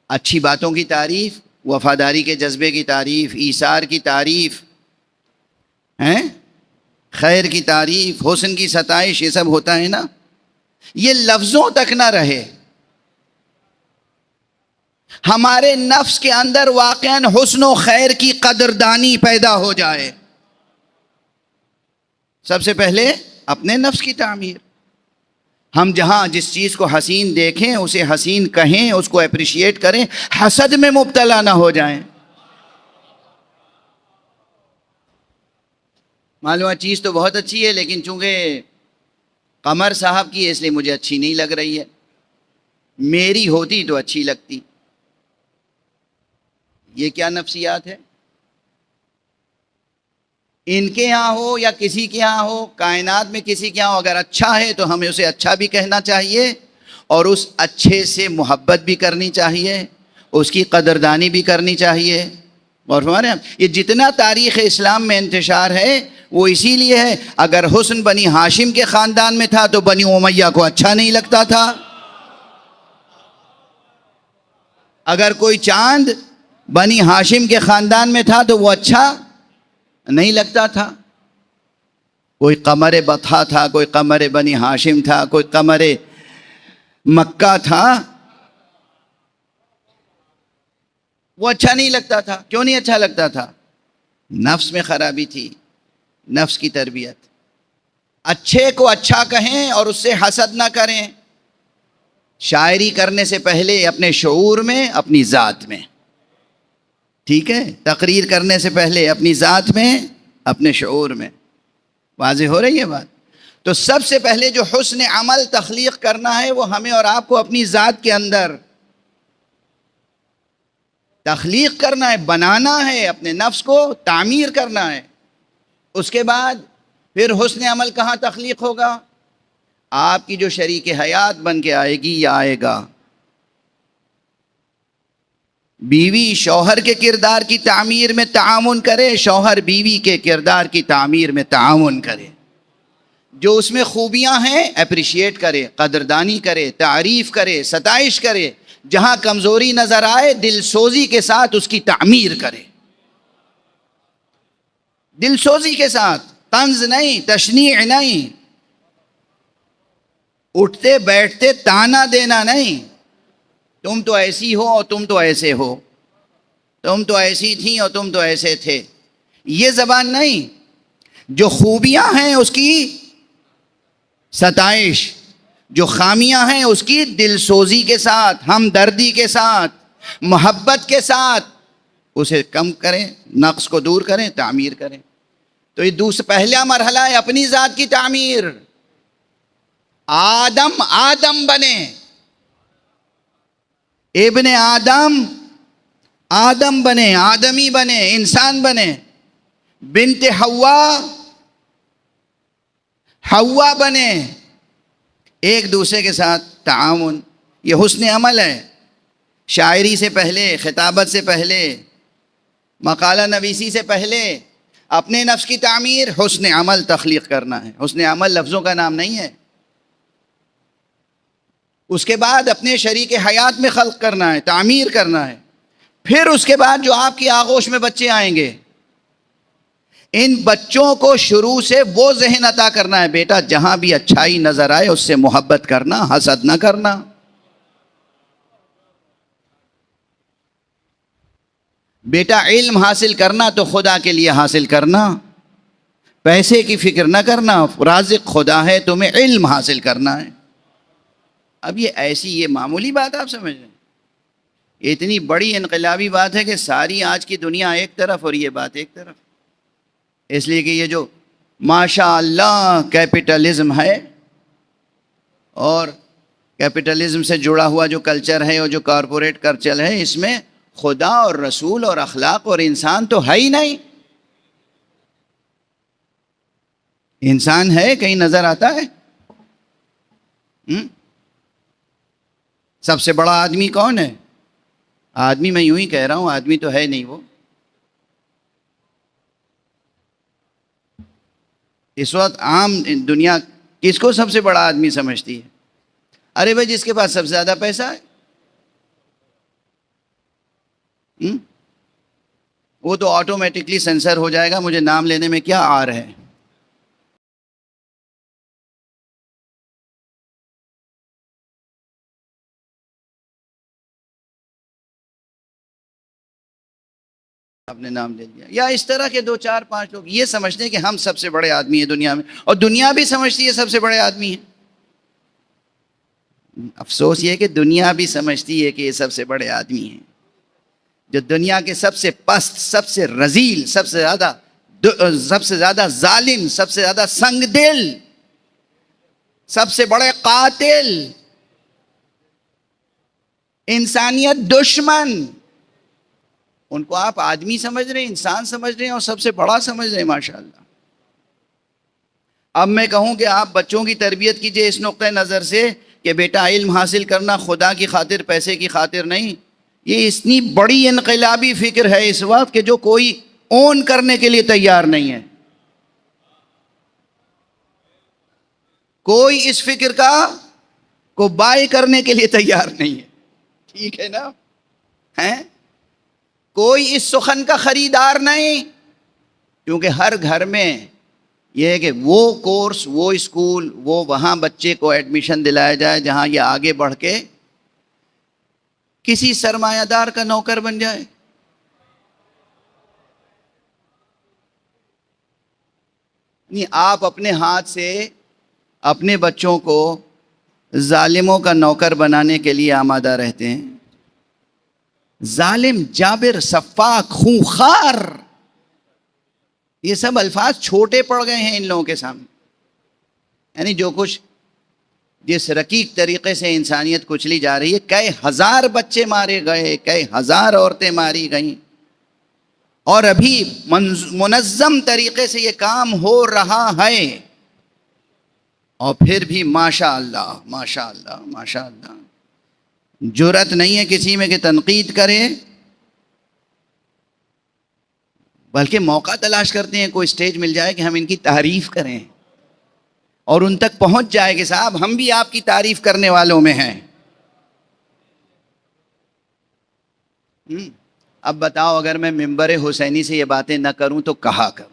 اچھی باتوں کی تعریف، وفاداری کے جذبے کی تعریف، ایثار کی تعریف، خیر کی تعریف، حسن کی ستائش، یہ سب ہوتا ہے نا. یہ لفظوں تک نہ رہے، ہمارے نفس کے اندر واقعاً حسن و خیر کی قدردانی پیدا ہو جائے۔ سب سے پہلے اپنے نفس کی تعمیر۔ ہم جہاں جس چیز کو حسین دیکھیں اسے حسین کہیں، اس کو اپریشیٹ کریں، حسد میں مبتلا نہ ہو جائیں۔ معلوم چیز تو بہت اچھی ہے، لیکن چونکہ قمر صاحب کی ہے اس لیے مجھے اچھی نہیں لگ رہی ہے، میری ہوتی تو اچھی لگتی۔ یہ کیا نفسیات ہے؟ ان کے ہاں ہو یا کسی کے ہاں ہو، کائنات میں کسی کے ہاں ہو، اگر اچھا ہے تو ہمیں اسے اچھا بھی کہنا چاہیے، اور اس اچھے سے محبت بھی کرنی چاہیے، اس کی قدردانی بھی کرنی چاہیے۔ اور ہمارے یہ جتنا تاریخ اسلام میں انتشار ہے وہ اسی لیے ہے، اگر حسن بنی ہاشم کے خاندان میں تھا تو بنی امیہ کو اچھا نہیں لگتا تھا، اگر کوئی چاند بنی ہاشم کے خاندان میں تھا تو وہ اچھا نہیں لگتا تھا، کوئی قمر بطحا تھا، کوئی قمر بنی ہاشم تھا، کوئی قمر مکہ تھا، وہ اچھا نہیں لگتا تھا۔ کیوں نہیں اچھا لگتا تھا؟ نفس میں خرابی تھی، نفس کی تربیت۔ اچھے کو اچھا کہیں اور اس سے حسد نہ کریں۔ شاعری کرنے سے پہلے اپنے شعور میں، اپنی ذات میں، ٹھیک ہے؟ تقریر کرنے سے پہلے اپنی ذات میں، اپنے شعور میں۔ واضح ہو رہی ہے بات؟ تو سب سے پہلے جو حسن عمل تخلیق کرنا ہے وہ ہمیں اور آپ کو اپنی ذات کے اندر تخلیق کرنا ہے، بنانا ہے، اپنے نفس کو تعمیر کرنا ہے۔ اس کے بعد پھر حسن عمل کہاں تخلیق ہوگا؟ آپ کی جو شریک حیات بن کے آئے گی یا آئے گا، بیوی شوہر کے کردار کی تعمیر میں تعاون کرے، شوہر بیوی کے کردار کی تعمیر میں تعاون کرے، جو اس میں خوبیاں ہیں اپریشیٹ کرے، قدردانی کرے، تعریف کرے، ستائش کرے، جہاں کمزوری نظر آئے دل سوزی کے ساتھ اس کی تعمیر کرے، دل سوزی کے ساتھ، طنز نہیں، تشنیع نہیں، اٹھتے بیٹھتے تانا دینا نہیں، تم تو ایسی ہو اور تم تو ایسے ہو، تم تو ایسی تھیں اور تم تو ایسے تھے، یہ زبان نہیں۔ جو خوبیاں ہیں اس کی ستائش، جو خامیاں ہیں اس کی دل سوزی کے ساتھ، ہمدردی کے ساتھ، محبت کے ساتھ اسے کم کریں، نقص کو دور کریں، تعمیر کریں۔ تو یہ پہلا مرحلہ ہے اپنی ذات کی تعمیر۔ آدم بنے، ابن آدم بنے، آدمی بنے، انسان بنے، بنت حوا بنے، ایک دوسرے کے ساتھ تعاون، یہ حسن عمل ہے۔ شاعری سے پہلے، خطابت سے پہلے، مقالہ نویسی سے پہلے اپنے نفس کی تعمیر، حسن عمل تخلیق کرنا ہے۔ حسن عمل لفظوں کا نام نہیں ہے۔ اس کے بعد اپنے شریک حیات میں خلق کرنا ہے، تعمیر کرنا ہے۔ پھر اس کے بعد جو آپ کی آغوش میں بچے آئیں گے، ان بچوں کو شروع سے وہ ذہن عطا کرنا ہے، بیٹا جہاں بھی اچھائی نظر آئے اس سے محبت کرنا، حسد نہ کرنا۔ بیٹا علم حاصل کرنا تو خدا کے لیے حاصل کرنا، پیسے کی فکر نہ کرنا، رازق خدا ہے، تمہیں علم حاصل کرنا ہے۔ اب یہ معمولی بات آپ سمجھ رہے ہیں، یہ اتنی بڑی انقلابی بات ہے کہ ساری آج کی دنیا ایک طرف اور یہ بات ایک طرف، اس لیے کہ یہ جو ماشاء اللہ کیپٹلزم ہے اور کیپٹلزم سے جڑا ہوا جو کلچر ہے اور جو کارپوریٹ کلچر ہے، اس میں خدا اور رسول اور اخلاق اور انسان تو ہے ہی نہیں۔ انسان ہے کہیں نظر آتا ہے؟ سب سے بڑا آدمی کون ہے؟ آدمی میں یوں ہی کہہ رہا ہوں، آدمی تو ہے نہیں وہ۔ اس وقت عام دنیا کس کو سب سے بڑا آدمی سمجھتی ہے؟ ارے بھائی جس کے پاس سب سے زیادہ پیسہ ہے، وہ تو آٹومیٹکلی سینسر ہو جائے گا، مجھے نام لینے میں کیا آر ہے۔ آپ نے نام لے لیا، یا اس طرح کے 2 4 5 لوگ یہ سمجھتے ہیں کہ ہم سب سے بڑے آدمی ہیں دنیا میں، اور دنیا بھی سمجھتی ہے سب سے بڑے آدمی ہیں۔ افسوس یہ کہ دنیا بھی سمجھتی ہے کہ یہ سب سے بڑے آدمی ہیں، جو دنیا کے سب سے پست، سب سے رذیل، سب سے زیادہ ظالم، سب سے زیادہ سنگ دل، سب سے بڑے قاتل، انسانیت دشمن، ان کو آپ آدمی سمجھ رہے ہیں، انسان سمجھ رہے ہیں، اور سب سے بڑا سمجھ رہے ہیں، ماشاءاللہ۔ اب میں کہوں کہ آپ بچوں کی تربیت کیجئے اس نقطۂ نظر سے کہ بیٹا علم حاصل کرنا خدا کی خاطر، پیسے کی خاطر نہیں، یہ اتنی بڑی انقلابی فکر ہے اس وقت کہ جو کوئی اون کرنے کے لیے تیار نہیں ہے، کوئی اس فکر کو بائی کرنے کے لیے تیار نہیں ہے، ٹھیک ہے نا؟ ہیں؟ کوئی اس سخن کا خریدار نہیں، کیونکہ ہر گھر میں یہ ہے کہ وہ کورس، وہ اسکول، وہ وہاں بچے کو ایڈمیشن دلایا جائے جہاں یہ آگے بڑھ کے کسی سرمایہ دار کا نوکر بن جائے۔ نہیں، آپ اپنے ہاتھ سے اپنے بچوں کو ظالموں کا نوکر بنانے کے لیے آمادہ رہتے ہیں۔ ظالم، جابر، سفاک، خونخوار، یہ سب الفاظ چھوٹے پڑ گئے ہیں ان لوگوں کے سامنے۔ یعنی جو کچھ جس رقیق طریقے سے انسانیت کچلی جا رہی ہے، کئی ہزار بچے مارے گئے، کئی ہزار عورتیں ماری گئیں، اور ابھی منظم طریقے سے یہ کام ہو رہا ہے، اور پھر بھی ماشاء اللہ ماشاء اللہ ماشاء اللہ جرأت نہیں ہے کسی میں کہ تنقید کرے، بلکہ موقع تلاش کرتے ہیں کوئی سٹیج مل جائے کہ ہم ان کی تعریف کریں، اور ان تک پہنچ جائے کہ صاحب ہم بھی آپ کی تعریف کرنے والوں میں ہیں۔ اب بتاؤ، اگر میں منبر حسینی سے یہ باتیں نہ کروں تو کہا کروں؟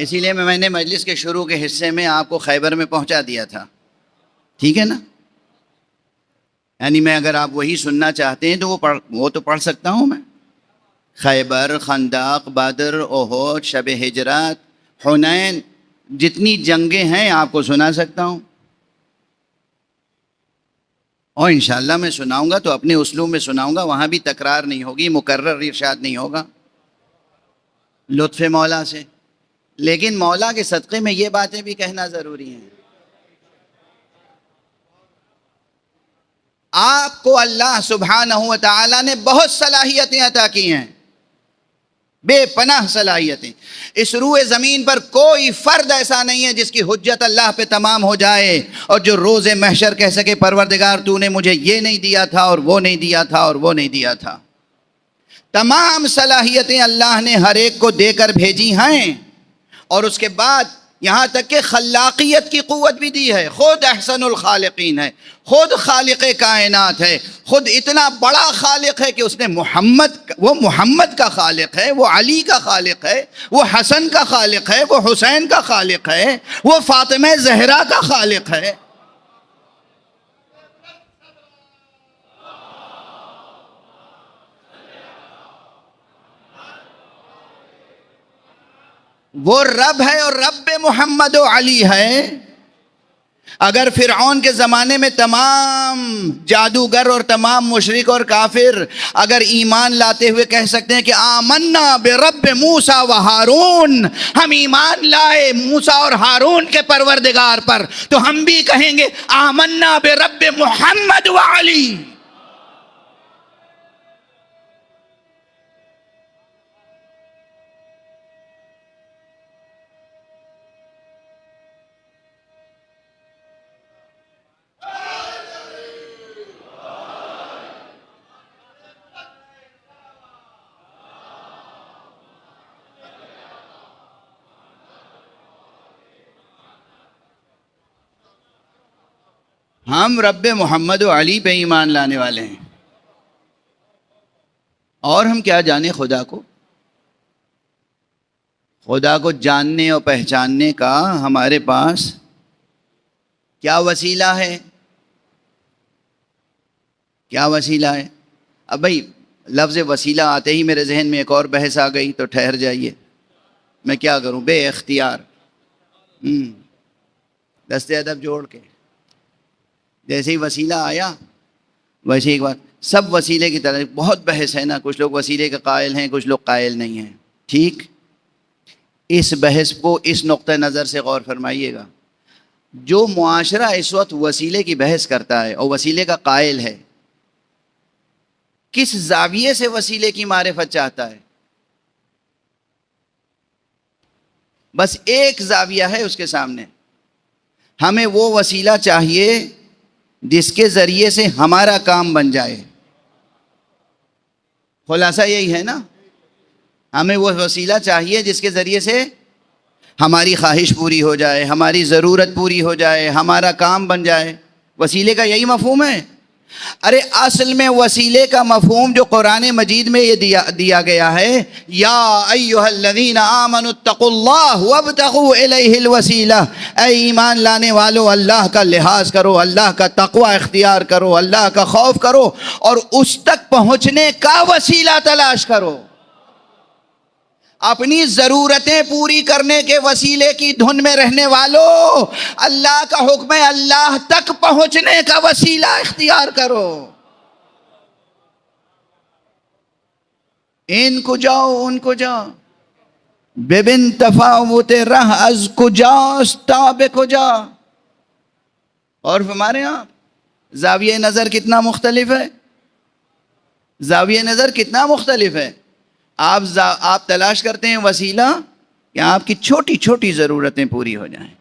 اسی لیے میں نے مجلس کے شروع کے حصے میں آپ کو خیبر میں پہنچا دیا تھا، ٹھیک ہے نا؟ یعنی میں اگر آپ وہی سننا چاہتے ہیں تو وہ تو پڑھ سکتا ہوں میں۔ خیبر، خندق، بدر، احد، شب ہجرت، حنین، جتنی جنگیں ہیں آپ کو سنا سکتا ہوں، اور انشاءاللہ میں سناؤں گا تو اپنے اسلوب میں سناؤں گا، وہاں بھی تکرار نہیں ہوگی، مکرر ارشاد نہیں ہوگا، لطف مولا سے۔ لیکن مولا کے صدقے میں یہ باتیں بھی کہنا ضروری ہیں۔ آپ کو اللہ سبحانہ و تعالی نے بہت صلاحیتیں عطا کی ہیں، بے پناہ صلاحیتیں۔ اس روئے زمین پر کوئی فرد ایسا نہیں ہے جس کی حجت اللہ پہ تمام ہو جائے اور جو روز محشر کہہ سکے پروردگار تو نے مجھے یہ نہیں دیا تھا اور وہ نہیں دیا تھا اور وہ نہیں دیا تھا۔ تمام صلاحیتیں اللہ نے ہر ایک کو دے کر بھیجی ہیں، اور اس کے بعد یہاں تک کہ خلاقیت کی قوت بھی دی ہے۔ خود احسن الخالقین ہے، خود خالق کائنات ہے، خود اتنا بڑا خالق ہے کہ اس نے وہ محمد کا خالق ہے، وہ علی کا خالق ہے، وہ حسن کا خالق ہے، وہ حسین کا خالق ہے، وہ فاطمہ زہرا کا خالق ہے۔ وہ رب ہے، اور رب محمد و علی ہے۔ اگر فرعون کے زمانے میں تمام جادوگر اور تمام مشرک اور کافر اگر ایمان لاتے ہوئے کہہ سکتے ہیں کہ آمنا برب موسیٰ و ہارون، ہم ایمان لائے موسیٰ اور ہارون کے پروردگار پر، تو ہم بھی کہیں گے آمنا برب محمد و علی۔ ہم رب محمد و علی پہ ایمان لانے والے ہیں، اور ہم کیا جانیں خدا کو؟ خدا کو جاننے اور پہچاننے کا ہمارے پاس کیا وسیلہ ہے؟ کیا وسیلہ ہے؟ اب بھائی لفظ وسیلہ آتے ہی میرے ذہن میں ایک اور بحث آ گئی، تو ٹھہر جائیے، میں کیا کروں بے اختیار دست ادب جوڑ کے جیسے ہی وسیلہ آیا ویسے ایک بات، سب وسیلے کی طرح بہت بحث ہے نا، کچھ لوگ وسیلے کے قائل ہیں، کچھ لوگ قائل نہیں ہیں، ٹھیک؟ اس بحث کو اس نقطہ نظر سے غور فرمائیے گا، جو معاشرہ اس وقت وسیلے کی بحث کرتا ہے اور وسیلے کا قائل ہے، کس زاویے سے وسیلے کی معرفت چاہتا ہے؟ بس ایک زاویہ ہے اس کے سامنے، ہمیں وہ وسیلہ چاہیے جس کے ذریعے سے ہمارا کام بن جائے۔ خلاصہ یہی ہے نا، ہمیں وہ وسیلہ چاہیے جس کے ذریعے سے ہماری خواہش پوری ہو جائے، ہماری ضرورت پوری ہو جائے، ہمارا کام بن جائے۔ وسیلے کا یہی مفہوم ہے۔ ارے اصل میں وسیلے کا مفہوم جو قرآن مجید میں یہ دیا گیا ہے، یا ایھا الذین آمنوا اتقوا اللہ وابتغوا الیہ الوسیلہ، اے ایمان لانے والو اللہ کا لحاظ کرو، اللہ کا تقوی اختیار کرو، اللہ کا خوف کرو، اور اس تک پہنچنے کا وسیلہ تلاش کرو۔ اپنی ضرورتیں پوری کرنے کے وسیلے کی دھن میں رہنے والو، اللہ کا حکم ہے اللہ تک پہنچنے کا وسیلہ اختیار کرو۔ ان کو جاؤ ان کو جاؤ، ببن تفاوت رہ از کجاست تا بے کجا۔ اور ہمارے ہاں زاویہ نظر کتنا مختلف ہے، زاویہ نظر کتنا مختلف ہے۔ آپ تلاش کرتے ہیں وسیلہ کہ آپ کی چھوٹی چھوٹی ضرورتیں پوری ہو جائیں،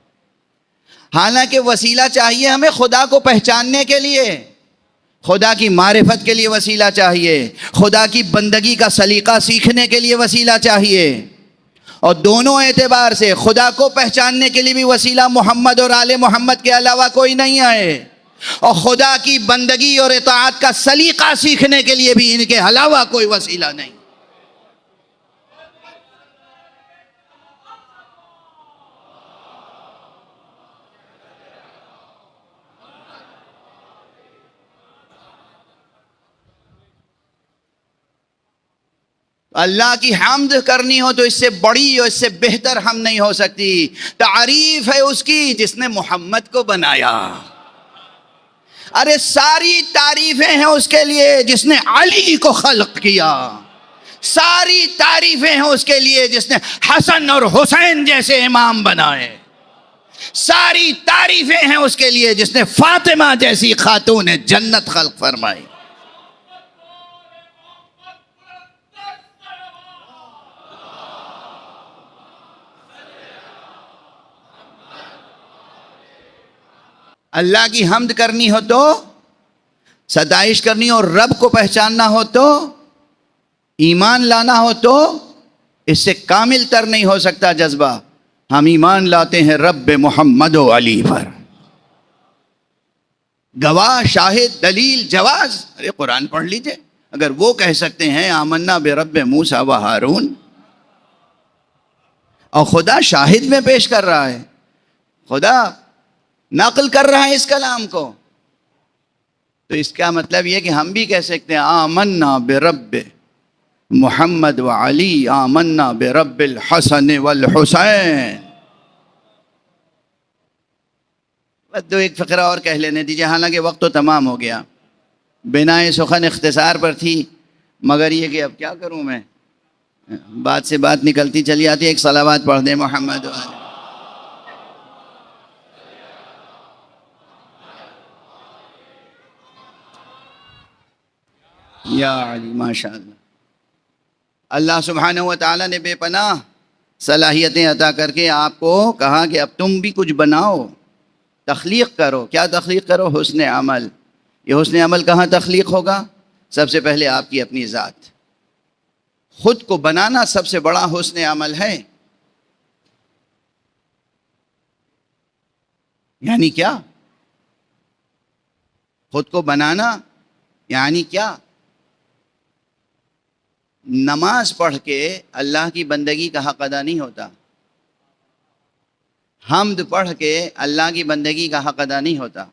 حالانکہ وسیلہ چاہیے ہمیں خدا کو پہچاننے کے لیے، خدا کی معرفت کے لیے وسیلہ چاہیے، خدا کی بندگی کا سلیقہ سیکھنے کے لیے وسیلہ چاہیے، اور دونوں اعتبار سے خدا کو پہچاننے کے لیے بھی وسیلہ محمد اور آل محمد کے علاوہ کوئی نہیں ہے، اور خدا کی بندگی اور اطاعت کا سلیقہ سیکھنے کے لیے بھی ان کے علاوہ کوئی وسیلہ نہیں۔ اللہ کی حمد کرنی ہو تو اس سے بڑی اور اس سے بہتر حمد نہیں ہو سکتی۔ تعریف ہے اس کی جس نے محمد کو بنایا، ارے ساری تعریفیں ہیں اس کے لیے جس نے علی کو خلق کیا، ساری تعریفیں ہیں اس کے لیے جس نے حسن اور حسین جیسے امام بنائے، ساری تعریفیں ہیں اس کے لیے جس نے فاطمہ جیسی خاتون جنت خلق فرمائی۔ اللہ کی حمد کرنی ہو تو، ستائش کرنی ہو، رب کو پہچاننا ہو تو، ایمان لانا ہو تو، اس سے کامل تر نہیں ہو سکتا جذبہ۔ ہم ایمان لاتے ہیں رب محمد و علی پر، گواہ، شاہد، دلیل، جواز۔ ارے قرآن پڑھ لیجئے، اگر وہ کہہ سکتے ہیں آمنا برب موسیٰ و ہارون، اور خدا شاہد میں پیش کر رہا ہے، خدا نقل کر رہا ہے اس کلام کو، تو اس کا مطلب یہ کہ ہم بھی کہہ سکتے ہیں آمنا برب محمد و علی، آمنا برب الحسن والحسین۔ دو ایک فقرہ اور کہہ لینے دیجئے، حالانکہ وقت تو تمام ہو گیا، بنائے سخن اختصار پر تھی، مگر یہ کہ اب کیا کروں میں، بات سے بات نکلتی چلی آتی۔ ایک صلوات پڑھ دیں محمد و علی۔ یا علی، ماشاء اللہ۔ اللہ سبحانہ و تعالیٰ نے بے پناہ صلاحیتیں عطا کر کے آپ کو کہا کہ اب تم بھی کچھ بناؤ، تخلیق کرو۔ کیا تخلیق کرو؟ حسن عمل۔ یہ حسن عمل کہاں تخلیق ہوگا؟ سب سے پہلے آپ کی اپنی ذات، خود کو بنانا سب سے بڑا حسن عمل ہے۔ یعنی کیا؟ خود کو بنانا یعنی کیا؟ نماز پڑھ کے اللہ کی بندگی کا حق ادا نہیں ہوتا، حمد پڑھ کے اللہ کی بندگی کا حق ادا نہیں ہوتا۔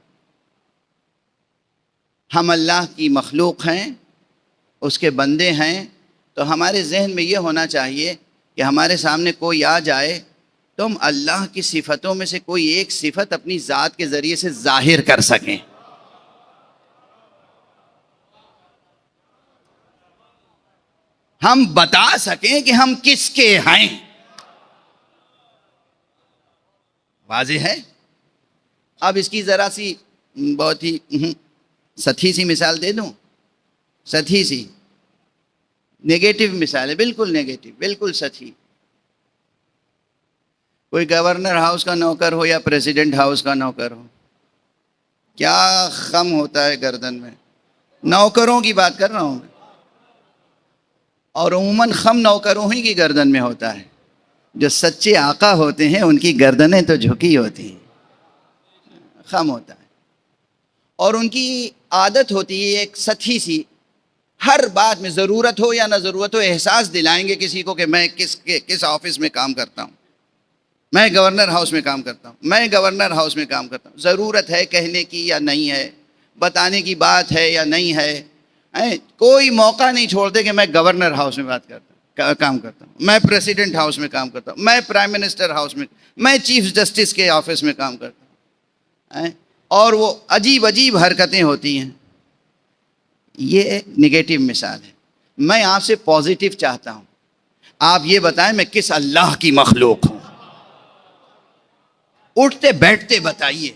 ہم اللہ کی مخلوق ہیں، اس کے بندے ہیں، تو ہمارے ذہن میں یہ ہونا چاہیے کہ ہمارے سامنے کوئی آ جائے تو ہم اللہ کی صفتوں میں سے کوئی ایک صفت اپنی ذات کے ذریعے سے ظاہر کر سکیں۔ ہم بتا سکیں کہ ہم کس کے ہیں۔ واضح ہے؟ اب اس کی ذرا سی بہت ہی سطحی سی مثال دے دوں، سطحی سی نیگیٹو مثال ہے، بالکل نیگیٹو، بالکل سطحی۔ کوئی گورنر ہاؤس کا نوکر ہو یا پریزیڈنٹ ہاؤس کا نوکر ہو، کیا خم ہوتا ہے گردن میں، نوکروں کی بات کر رہا ہوں میں، اور عموماً خم نوکروں ہی کی گردن میں ہوتا ہے۔ جو سچے آقا ہوتے ہیں ان کی گردنیں تو جھکی ہوتی ہیں، خم ہوتا ہے، اور ان کی عادت ہوتی ہے ایک سطحی سی، ہر بات میں ضرورت ہو یا نہ ضرورت ہو احساس دلائیں گے کسی کو کہ میں کس آفس میں کام کرتا ہوں، میں گورنر ہاؤس میں کام کرتا ہوں، میں گورنر ہاؤس میں کام کرتا ہوں۔ ضرورت ہے کہنے کی یا نہیں ہے، بتانے کی بات ہے یا نہیں ہے، کوئی موقع نہیں چھوڑتے کہ میں گورنر ہاؤس میں کام کرتا ہوں، میں پریزیڈنٹ ہاؤس میں کام کرتا ہوں، میں پرائم منسٹر ہاؤس میں چیف جسٹس کے آفس میں کام کرتا ہوں، اور وہ عجیب عجیب حرکتیں ہوتی ہیں۔ یہ نگیٹو مثال ہے۔ میں آپ سے پازیٹیو چاہتا ہوں، آپ یہ بتائیں میں کس اللہ کی مخلوق ہوں۔ اٹھتے بیٹھتے بتائیے،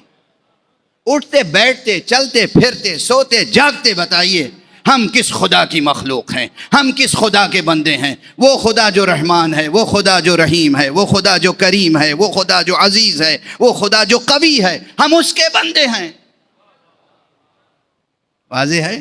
اٹھتے بیٹھتے چلتے پھرتے سوتے جاگتے بتائیے ہم کس خدا کی مخلوق ہیں، ہم کس خدا کے بندے ہیں۔ وہ خدا جو رحمان ہے، وہ خدا جو رحیم ہے، وہ خدا جو کریم ہے، وہ خدا جو عزیز ہے، وہ خدا جو قوی ہے، ہم اس کے بندے ہیں۔ واضح ہے؟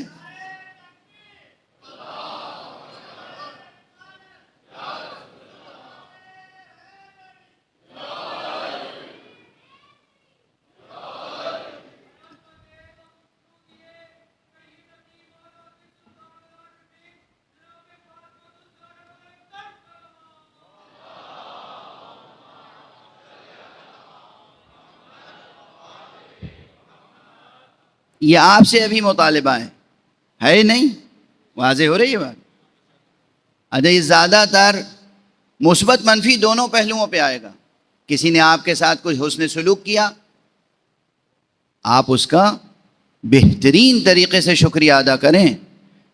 یہ آپ سے ابھی مطالبہ ہے نہیں؟ واضح ہو رہی ہے بات؟ اچھا، یہ زیادہ تر مثبت منفی دونوں پہلوؤں پہ آئے گا۔ کسی نے آپ کے ساتھ کچھ حسن سلوک کیا، آپ اس کا بہترین طریقے سے شکریہ ادا کریں،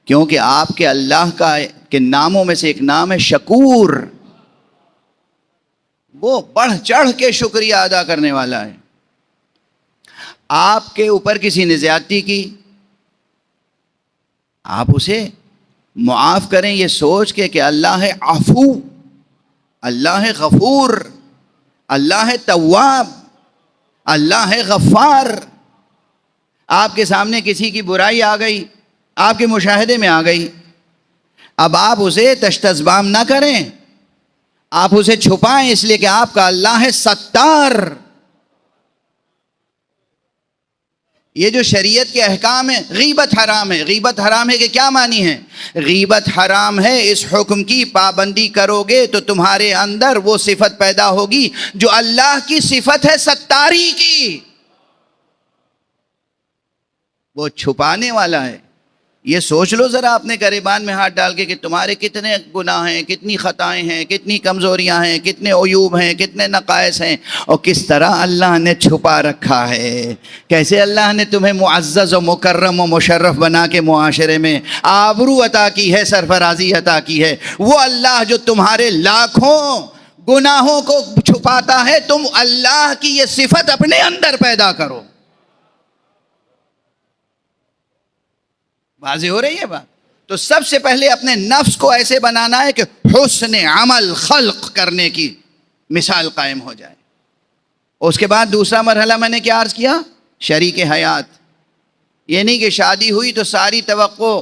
کیونکہ آپ کے اللہ کے ناموں میں سے ایک نام ہے شکور، وہ بڑھ چڑھ کے شکریہ ادا کرنے والا ہے۔ آپ کے اوپر کسی نے زیادتی کی، آپ اسے معاف کریں یہ سوچ کے کہ اللہ ہے عفو، اللہ ہے غفور، اللہ ہے تواب، اللہ ہے غفار۔ آپ کے سامنے کسی کی برائی آ گئی، آپ کے مشاہدے میں آ گئی، اب آپ اسے تشتزبام نہ کریں، آپ اسے چھپائیں، اس لیے کہ آپ کا اللہ ہے ستار۔ یہ جو شریعت کے احکام ہیں، غیبت حرام ہے۔ غیبت حرام ہے کہ کیا معنی ہے؟ غیبت حرام ہے، اس حکم کی پابندی کرو گے تو تمہارے اندر وہ صفت پیدا ہوگی جو اللہ کی صفت ہے ستاری کی، وہ چھپانے والا ہے۔ یہ سوچ لو ذرا اپنے گریبان میں ہاتھ ڈال کے کہ تمہارے کتنے گناہ ہیں، کتنی خطائیں ہیں، کتنی کمزوریاں ہیں، کتنے عیوب ہیں، کتنے نقائص ہیں، اور کس طرح اللہ نے چھپا رکھا ہے۔ کیسے اللہ نے تمہیں معزز و مکرم و مشرف بنا کے معاشرے میں آبرو عطا کی ہے، سرفرازی عطا کی ہے۔ وہ اللہ جو تمہارے لاکھوں گناہوں کو چھپاتا ہے، تم اللہ کی یہ صفت اپنے اندر پیدا کرو۔ واضح ہو رہی ہے بات؟ تو سب سے پہلے اپنے نفس کو ایسے بنانا ہے کہ حسن عمل خلق کرنے کی مثال قائم ہو جائے۔ اس کے بعد دوسرا مرحلہ میں نے کیا عرض کیا؟ شریک حیات۔ یہ نہیں کہ شادی ہوئی تو ساری توقع،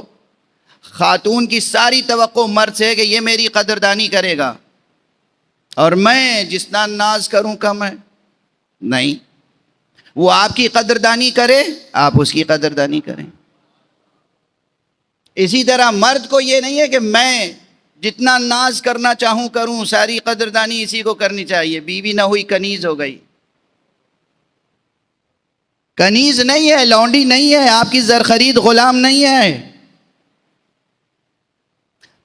خاتون کی ساری توقع مرد سے ہے کہ یہ میری قدردانی کرے گا اور میں جتنا ناز کروں کم ہے۔ نہیں، وہ آپ کی قدردانی کرے، آپ اس کی قدردانی کریں۔ اسی طرح مرد کو یہ نہیں ہے کہ میں جتنا ناز کرنا چاہوں کروں، ساری قدردانی اسی کو کرنی چاہیے، بیوی نہ ہوئی کنیز ہو گئی۔ کنیز نہیں ہے، لونڈی نہیں ہے، آپ کی زرخرید غلام نہیں ہے۔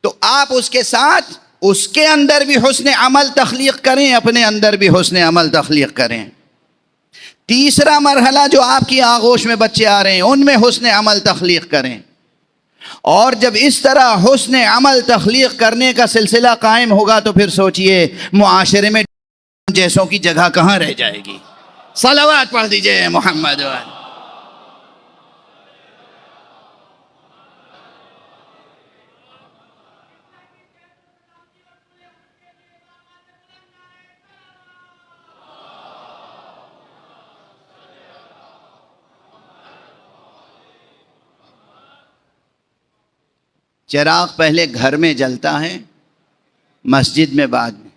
تو آپ اس کے ساتھ اس کے اندر بھی حسن عمل تخلیق کریں، اپنے اندر بھی حسن عمل تخلیق کریں۔ تیسرا مرحلہ جو آپ کی آغوش میں بچے آ رہے ہیں ان میں حسن عمل تخلیق کریں، اور جب اس طرح حسن عمل تخلیق کرنے کا سلسلہ قائم ہوگا تو پھر سوچئے معاشرے میں جیسوں کی جگہ کہاں رہ جائے گی۔ صلوات پڑھ دیجئے محمد والے۔ چراغ پہلے گھر میں جلتا ہے، مسجد میں بعد میں۔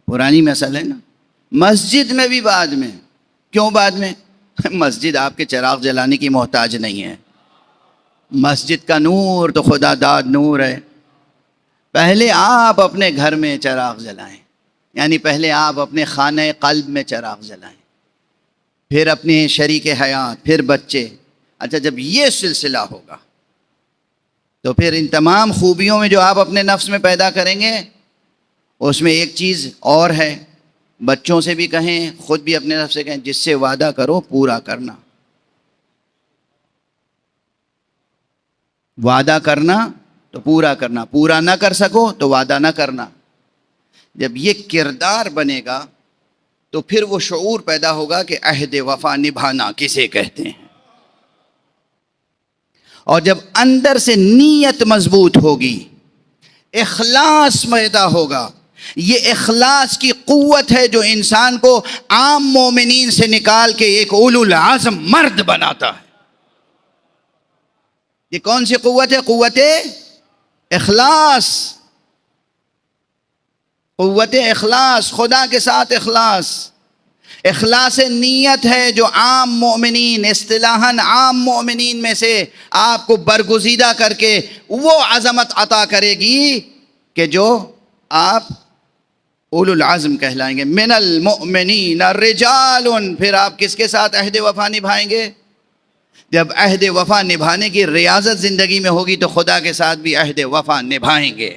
پرانی مسئلہ ہے نا، مسجد میں بھی بعد میں۔ کیوں بعد میں؟ مسجد آپ کے چراغ جلانے کی محتاج نہیں ہے۔ مسجد کا نور تو خدا داد نور ہے۔ پہلے آپ اپنے گھر میں چراغ جلائیں، یعنی پہلے آپ اپنے خانہ قلب میں چراغ جلائیں، پھر اپنے شریک حیات، پھر بچے۔ اچھا، جب یہ سلسلہ ہوگا تو پھر ان تمام خوبیوں میں جو آپ اپنے نفس میں پیدا کریں گے، اس میں ایک چیز اور ہے، بچوں سے بھی کہیں، خود بھی اپنے نفس سے کہیں، جس سے وعدہ کرو پورا کرنا۔ وعدہ کرنا تو پورا کرنا، پورا نہ کر سکو تو وعدہ نہ کرنا۔ جب یہ کردار بنے گا تو پھر وہ شعور پیدا ہوگا کہ عہد وفا نبھانا کسے کہتے ہیں۔ اور جب اندر سے نیت مضبوط ہوگی، اخلاص پیدا ہوگا، یہ اخلاص کی قوت ہے جو انسان کو عام مومنین سے نکال کے ایک اولو العزم مرد بناتا ہے۔ یہ کون سی قوت ہے؟ قوت اخلاص۔ قوت اخلاص، خدا کے ساتھ اخلاص۔ اخلاص نیت ہے جو عام مومنین، اصطلاحاً عام مومنین میں سے آپ کو برگزیدہ کر کے وہ عظمت عطا کرے گی کہ جو آپ اولو العزم کہلائیں گے۔ من المؤمنین رجال، پھر آپ کس کے ساتھ عہد وفا نبھائیں گے؟ جب عہد وفا نبھانے کی ریاضت زندگی میں ہوگی تو خدا کے ساتھ بھی عہد وفا نبھائیں گے۔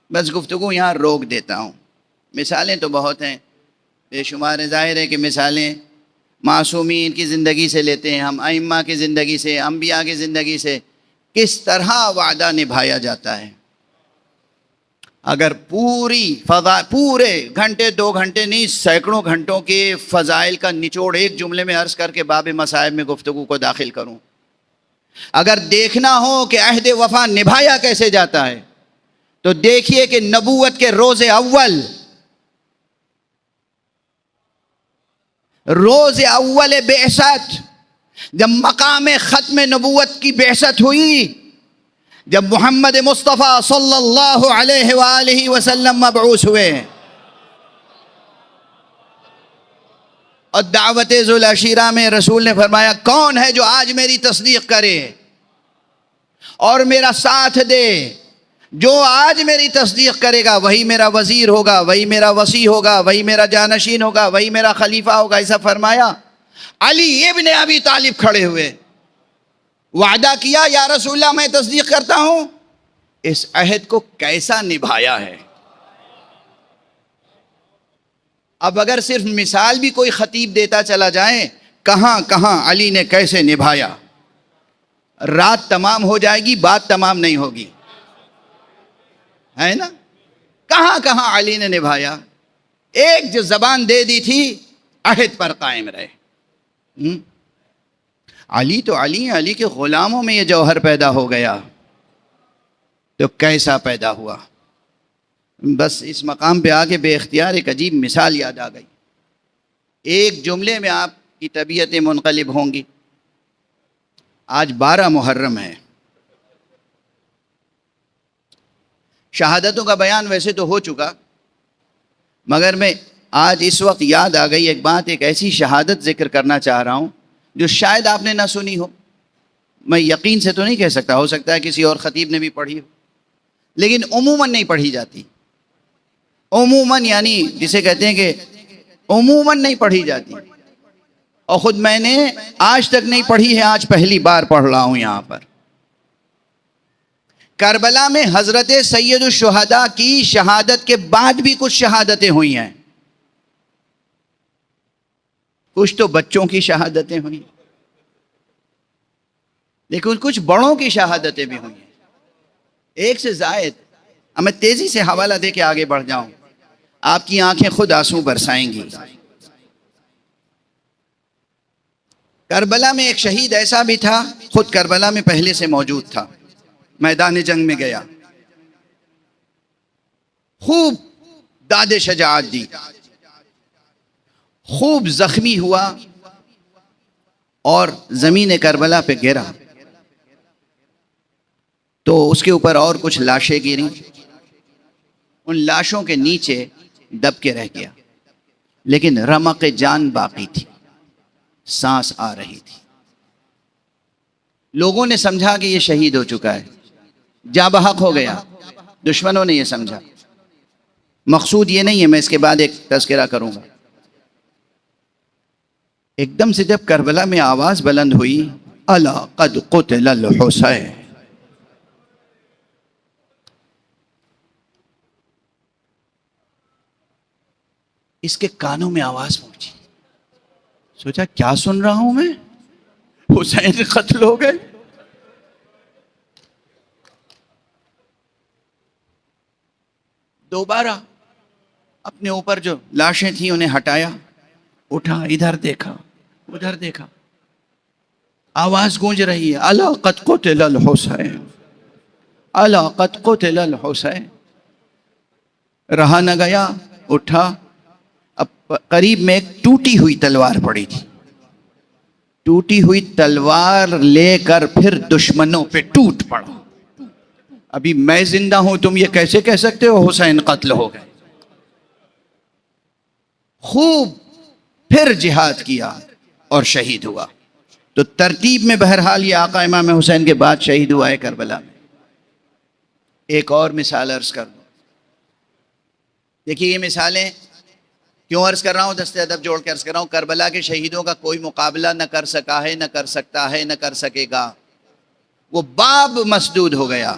بس گفتگو یہاں روک دیتا ہوں، مثالیں تو بہت ہیں، بے شمار۔ ظاہر ہے کہ مثالیں معصومین کی زندگی سے لیتے ہیں ہم، ائمہ کی زندگی سے، انبیاء کی زندگی سے، کس طرح وعدہ نبھایا جاتا ہے۔ اگر پورے گھنٹے، 2 گھنٹے نہیں، سینکڑوں گھنٹوں کے فضائل کا نچوڑ ایک جملے میں عرض کر کے باب مصائب میں گفتگو کو داخل کروں، اگر دیکھنا ہو کہ عہد وفا نبھایا کیسے جاتا ہے تو دیکھیے کہ نبوت کے روز اول بعثت، جب مقام ختم نبوت کی بعثت ہوئی، جب محمد مصطفیٰ صلی اللہ علیہ وآلہ وسلم مبعوث ہوئے اور دعوت ذوالعشیرہ میں رسول نے فرمایا کون ہے جو آج میری تصدیق کرے اور میرا ساتھ دے؟ جو آج میری تصدیق کرے گا وہی میرا وزیر ہوگا، وہی میرا وصی ہوگا، وہی میرا جانشین ہوگا، وہی میرا خلیفہ ہوگا۔ ایسا فرمایا۔ علی ابن ابی طالب کھڑے ہوئے، وعدہ کیا یا رسول اللہ میں تصدیق کرتا ہوں۔ اس عہد کو کیسا نبھایا ہے؟ اب اگر صرف مثال بھی کوئی خطیب دیتا چلا جائے کہاں کہاں علی نے کیسے نبھایا، رات تمام ہو جائے گی، بات تمام نہیں ہوگی، ہے نا؟ کہاں کہاں علی نے نبھایا۔ ایک جو زبان دے دی تھی، عہد پر قائم رہے۔ علی تو علی ہیں، علی کے غلاموں میں یہ جوہر پیدا ہو گیا تو کیسا پیدا ہوا؟ بس اس مقام پہ آ کے بے اختیار ایک عجیب مثال یاد آ گئی۔ ایک جملے میں آپ کی طبیعتیں منقلب ہوں گی۔ آج 12 محرم ہے، شہادتوں کا بیان ویسے تو ہو چکا، مگر میں آج اس وقت یاد آ گئی ایک بات، ایک ایسی شہادت ذکر کرنا چاہ رہا ہوں جو شاید آپ نے نہ سنی ہو. میں یقین سے تو نہیں کہہ سکتا، ہو سکتا ہے کسی اور خطیب نے بھی پڑھی ہو، لیکن عموماً نہیں پڑھی جاتی. عموماً یعنی جسے کہتے ہیں کہ عموماً نہیں پڑھی جاتی، اور خود میں نے آج تک نہیں پڑھی ہے، آج پہلی بار پڑھ رہا ہوں یہاں پر. کربلا میں حضرت سید الشہداء کی شہادت کے بعد بھی کچھ شہادتیں ہوئی ہیں. کچھ تو بچوں کی شہادتیں ہوئی، لیکن کچھ بڑوں کی شہادتیں بھی ہوئی ہیں، ایک سے زائد. اب میں تیزی سے حوالہ دے کے آگے بڑھ جاؤں، آپ کی آنکھیں خود آنسو برسائیں گی. کربلا میں ایک شہید ایسا بھی تھا، خود کربلا میں پہلے سے موجود تھا، میدان جنگ میں گیا، خوب داد شجاعت دی، خوب زخمی ہوا اور زمین کربلا پہ گرا تو اس کے اوپر اور کچھ لاشیں گریں، ان لاشوں کے نیچے دب کے رہ گیا، لیکن رمق جان باقی تھی، سانس آ رہی تھی. لوگوں نے سمجھا کہ یہ شہید ہو چکا ہے، جاں بحق ہو گیا. دشمنوں نے یہ سمجھا. مقصود یہ نہیں ہے، میں اس کے بعد ایک تذکرہ کروں گا. ایک دم سے جب کربلا میں آواز بلند ہوئی، الا قد قتل الحسین، اس کے کانوں میں آواز پہنچی. سوچا کیا سن رہا ہوں میں، حسین قتل ہو گئے. دوبارہ اپنے اوپر جو لاشیں تھیں انہیں ہٹایا، اٹھا، ادھر دیکھا ادھر دیکھا، آواز گونج رہی ہے، الا قد قتل الحسین، الا قد قتل الحسین. رہا نہ گیا، اٹھا. اب قریب میں ایک ٹوٹی ہوئی تلوار پڑی تھی، ٹوٹی ہوئی تلوار لے کر پھر دشمنوں پہ ٹوٹ پڑا. ابھی میں زندہ ہوں، تم یہ کیسے کہہ سکتے ہو حسین قتل ہو گئے. خوب پھر جہاد کیا اور شہید ہوا. تو ترتیب میں بہرحال یہ آقا امام حسین کے بعد شہید ہوا ہے کربلا میں. ایک اور مثال عرض کر دوں. دیکھیے یہ مثالیں کیوں عرض کر رہا ہوں، دست ادب جوڑ کے عرض کر رہا ہوں. کربلا کے شہیدوں کا کوئی مقابلہ نہ کر سکا ہے، نہ کر سکتا ہے، نہ کر سکے گا. وہ باب مسدود ہو گیا،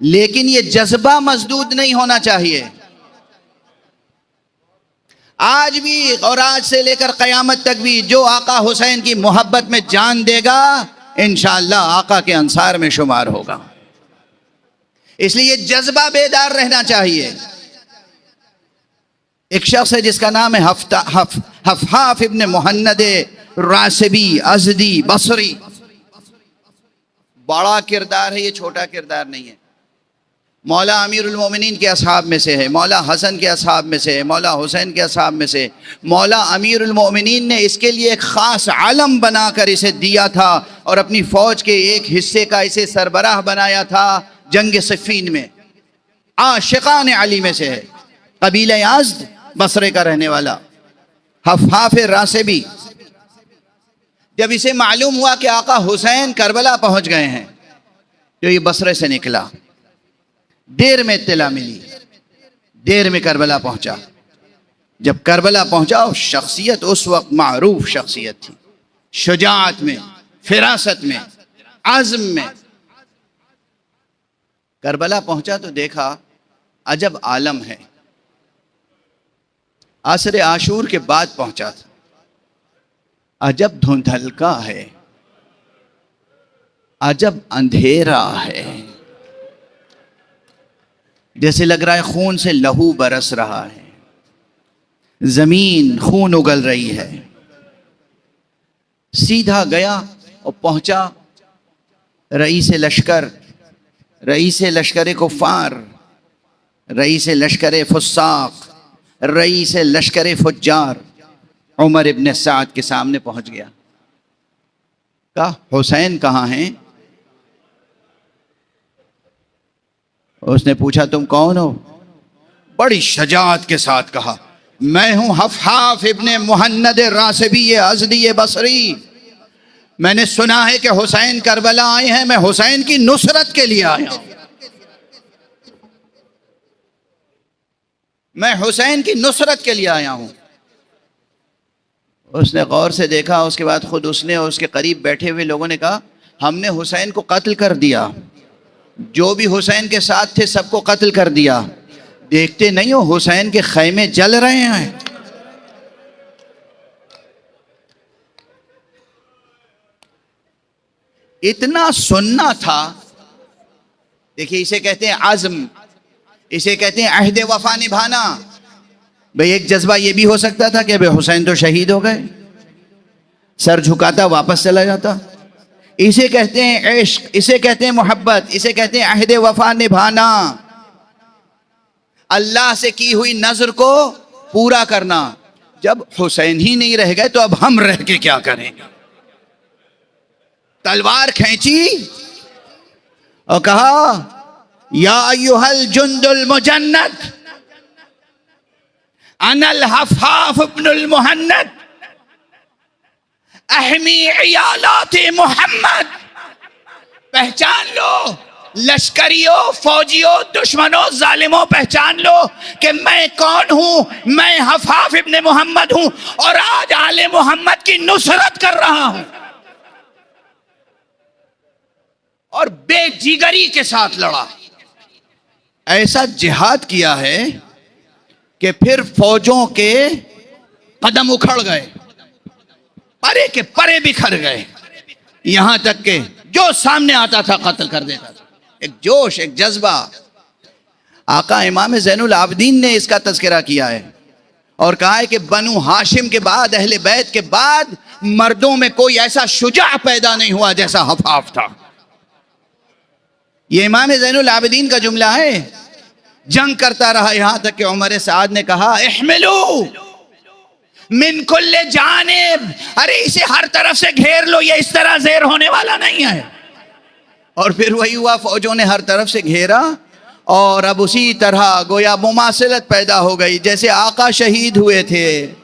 لیکن یہ جذبہ مسدود نہیں ہونا چاہیے. آج بھی اور آج سے لے کر قیامت تک بھی جو آقا حسین کی محبت میں جان دے گا انشاءاللہ آقا کے انصار میں شمار ہوگا. اس لیے یہ جذبہ بیدار رہنا چاہیے. ایک شخص ہے جس کا نام ہے حفحاف ابن محند راسبی ازدی بصری. بڑا کردار ہے یہ، چھوٹا کردار نہیں ہے. مولا امیر المومنین کے اصحاب میں سے ہے، مولا حسن کے اصحاب میں سے ہے، مولا حسین کے اصحاب میں سے. مولا امیر المومنین نے اس کے لیے ایک خاص علم بنا کر اسے دیا تھا اور اپنی فوج کے ایک حصے کا اسے سربراہ بنایا تھا جنگ صفین میں. عاشقان علی میں سے ہے، قبیلہ ازد بصرے کا رہنے والا حفحاف راسبی. جب اسے معلوم ہوا کہ آقا حسین کربلا پہنچ گئے ہیں تو یہ بصرے سے نکلا. دیر میں اطلاع ملی، دیر میں کربلا پہنچا. جب کربلا پہنچا شخصیت اس وقت معروف شخصیت تھی، شجاعت میں، فراست میں، عزم میں. کربلا پہنچا تو دیکھا عجب عالم ہے. عصر عاشور کے بعد پہنچا تھا، عجب دھندھلکا ہے، عجب اندھیرا ہے، جیسے لگ رہا ہے خون سے لہو برس رہا ہے، زمین خون اگل رہی ہے. سیدھا گیا اور پہنچا رئیس لشکر کفار، رئیس لشکر فساق، رئیس لشکر فجار عمر ابن سعد کے سامنے پہنچ گیا. کہا حسین کہاں ہیں؟ اس نے پوچھا تم کون ہو؟ بڑی شجاعت کے ساتھ کہا میں ہوں حفحاف ابن محند راسبی ازدی بصری، میں نے سنا ہے کہ حسین کربلا آئے ہیں، میں حسین کی نصرت کے لیے آیا ہوں، میں حسین کی نصرت کے لیے آیا ہوں۔ اس نے غور سے دیکھا، اس کے بعد خود اس نے اور اس کے قریب بیٹھے ہوئے لوگوں نے کہا ہم نے حسین کو قتل کر دیا، جو بھی حسین کے ساتھ تھے سب کو قتل کر دیا، دیکھتے نہیں ہو حسین کے خیمے جل رہے ہیں۔ اتنا سننا تھا۔ دیکھیے اسے کہتے ہیں عزم، اسے کہتے ہیں عہد وفا نبھانا۔ بھئی ایک جذبہ یہ بھی ہو سکتا تھا کہ بھئی حسین تو شہید ہو گئے، سر جھکاتا واپس چلا جاتا۔ اسے کہتے ہیں عشق، اسے کہتے ہیں محبت، اسے کہتے ہیں عہد وفا نبھانا، اللہ سے کی ہوئی نذر کو پورا کرنا۔ جب حسین ہی نہیں رہ گئے تو اب ہم رہ کے کیا کریں گے؟ تلوار کھینچی اور کہا یا ایھا الجند المجند انا الحفاف ابن المہند احمی عیالات محمد۔ پہچان لو لشکریوں، فوجیوں، دشمنوں، ظالموں، پہچان لو کہ میں کون ہوں، میں حفاف ابن محمد ہوں اور آج آل محمد کی نصرت کر رہا ہوں۔ اور بے جگری کے ساتھ لڑا، ایسا جہاد کیا ہے کہ پھر فوجوں کے قدم اکھڑ گئے، پرے کے پرے بکھر گئے، یہاں تک کہ جو سامنے آتا تھا قتل کر دیتا تھا۔ ایک جوش، ایک جذبہ۔ آقا امام زین العابدین نے اس کا تذکرہ کیا ہے اور کہا ہے کہ بنو ہاشم کے بعد، اہل بیت کے بعد مردوں میں کوئی ایسا شجاع پیدا نہیں ہوا جیسا حفاف تھا۔ یہ امام زین العابدین کا جملہ ہے۔ جنگ کرتا رہا یہاں تک کہ عمر سعد نے کہا احملو من کل جانب، ارے اسے ہر طرف سے گھیر لو، یہ اس طرح زیر ہونے والا نہیں ہے۔ اور پھر وہی ہوا، فوجوں نے ہر طرف سے گھیرا اور اب اسی طرح گویا مماثلت پیدا ہو گئی، جیسے آقا شہید ہوئے تھے،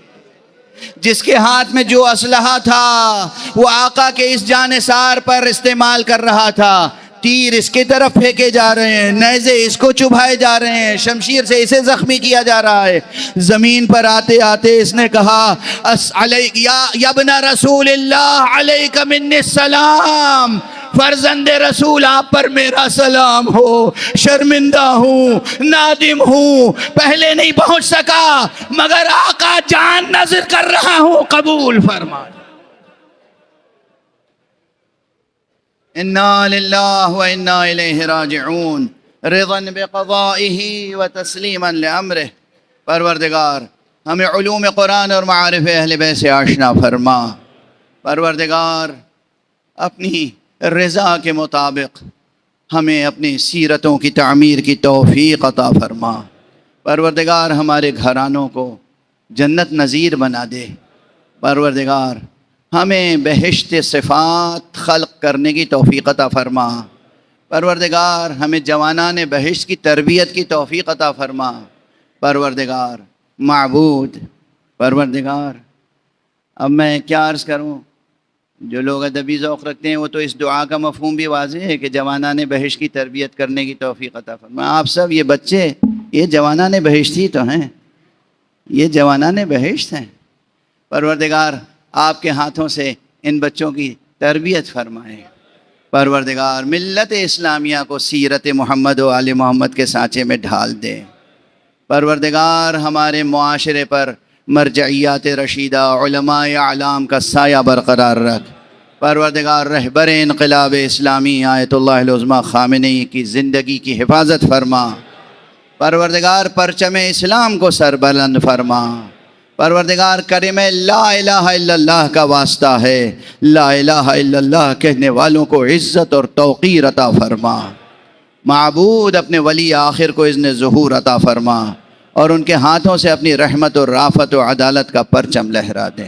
جس کے ہاتھ میں جو اسلحہ تھا وہ آقا کے اس جانثار پر استعمال کر رہا تھا۔ تیر اس کی طرف پھینکے جا رہے ہیں، نیزے اس کو چبھائے جا رہے ہیں، شمشیر سے اسے زخمی کیا جا رہا ہے۔ زمین پر آتے آتے اس نے کہا یا ابن رسول اللہ علیک منی السلام، فرزند رسول آپ پر میرا سلام ہو، شرمندہ ہوں، نادم ہوں، پہلے نہیں پہنچ سکا مگر آقا جان نذر کر رہا ہوں، قبول فرما۔ انا للہ و انا الیہ راجعون، رضا بقضائہ و تسلیما لامرہ۔ پروردگار ہمیں علوم قرآن اور معارف اہل بیت سے آشنا فرما۔ پروردگار اپنی رضا کے مطابق ہمیں اپنی سیرتوں کی تعمیر کی توفیق عطا فرما۔ پروردگار ہمارے گھرانوں کو جنت نظیر بنا دے۔ پروردگار ہمیں بہشت صفات خلق کرنے کی توفیق عطا فرما۔ پروردگار ہمیں جوانان بہشت کی تربیت کی توفیق عطا فرما۔ پروردگار معبود، پروردگار اب میں کیا عرض کروں، جو لوگ ادبی ذوق رکھتے ہیں وہ تو اس دعا کا مفہوم بھی واضح ہے کہ جوانان بہشت کی تربیت کرنے کی توفیق عطا فرما۔ آپ سب یہ بچے یہ جوانان بہشت ہی تو ہیں، یہ جوانان بہشت ہیں۔ پروردگار آپ کے ہاتھوں سے ان بچوں کی تربیت فرمائے۔ پروردگار ملت اسلامیہ کو سیرت محمد و آل محمد کے سانچے میں ڈھال دے۔ پروردگار ہمارے معاشرے پر مرجعیات رشیدہ، علماء اعلام کا سایہ برقرار رکھ۔ پروردگار رہبر انقلاب اسلامی آیت اللہ العظمیٰ خامنئی کی زندگی کی حفاظت فرما۔ پروردگار پرچم اسلام کو سربلند فرما۔ پروردگار کرم لا الہ الا اللہ کا واسطہ ہے، لا الہ الا اللہ کہنے والوں کو عزت اور توقیر عطا فرما۔ معبود اپنے ولی آخر کو اذن ظہور عطا فرما اور ان کے ہاتھوں سے اپنی رحمت اور رافت و عدالت کا پرچم لہرا دے۔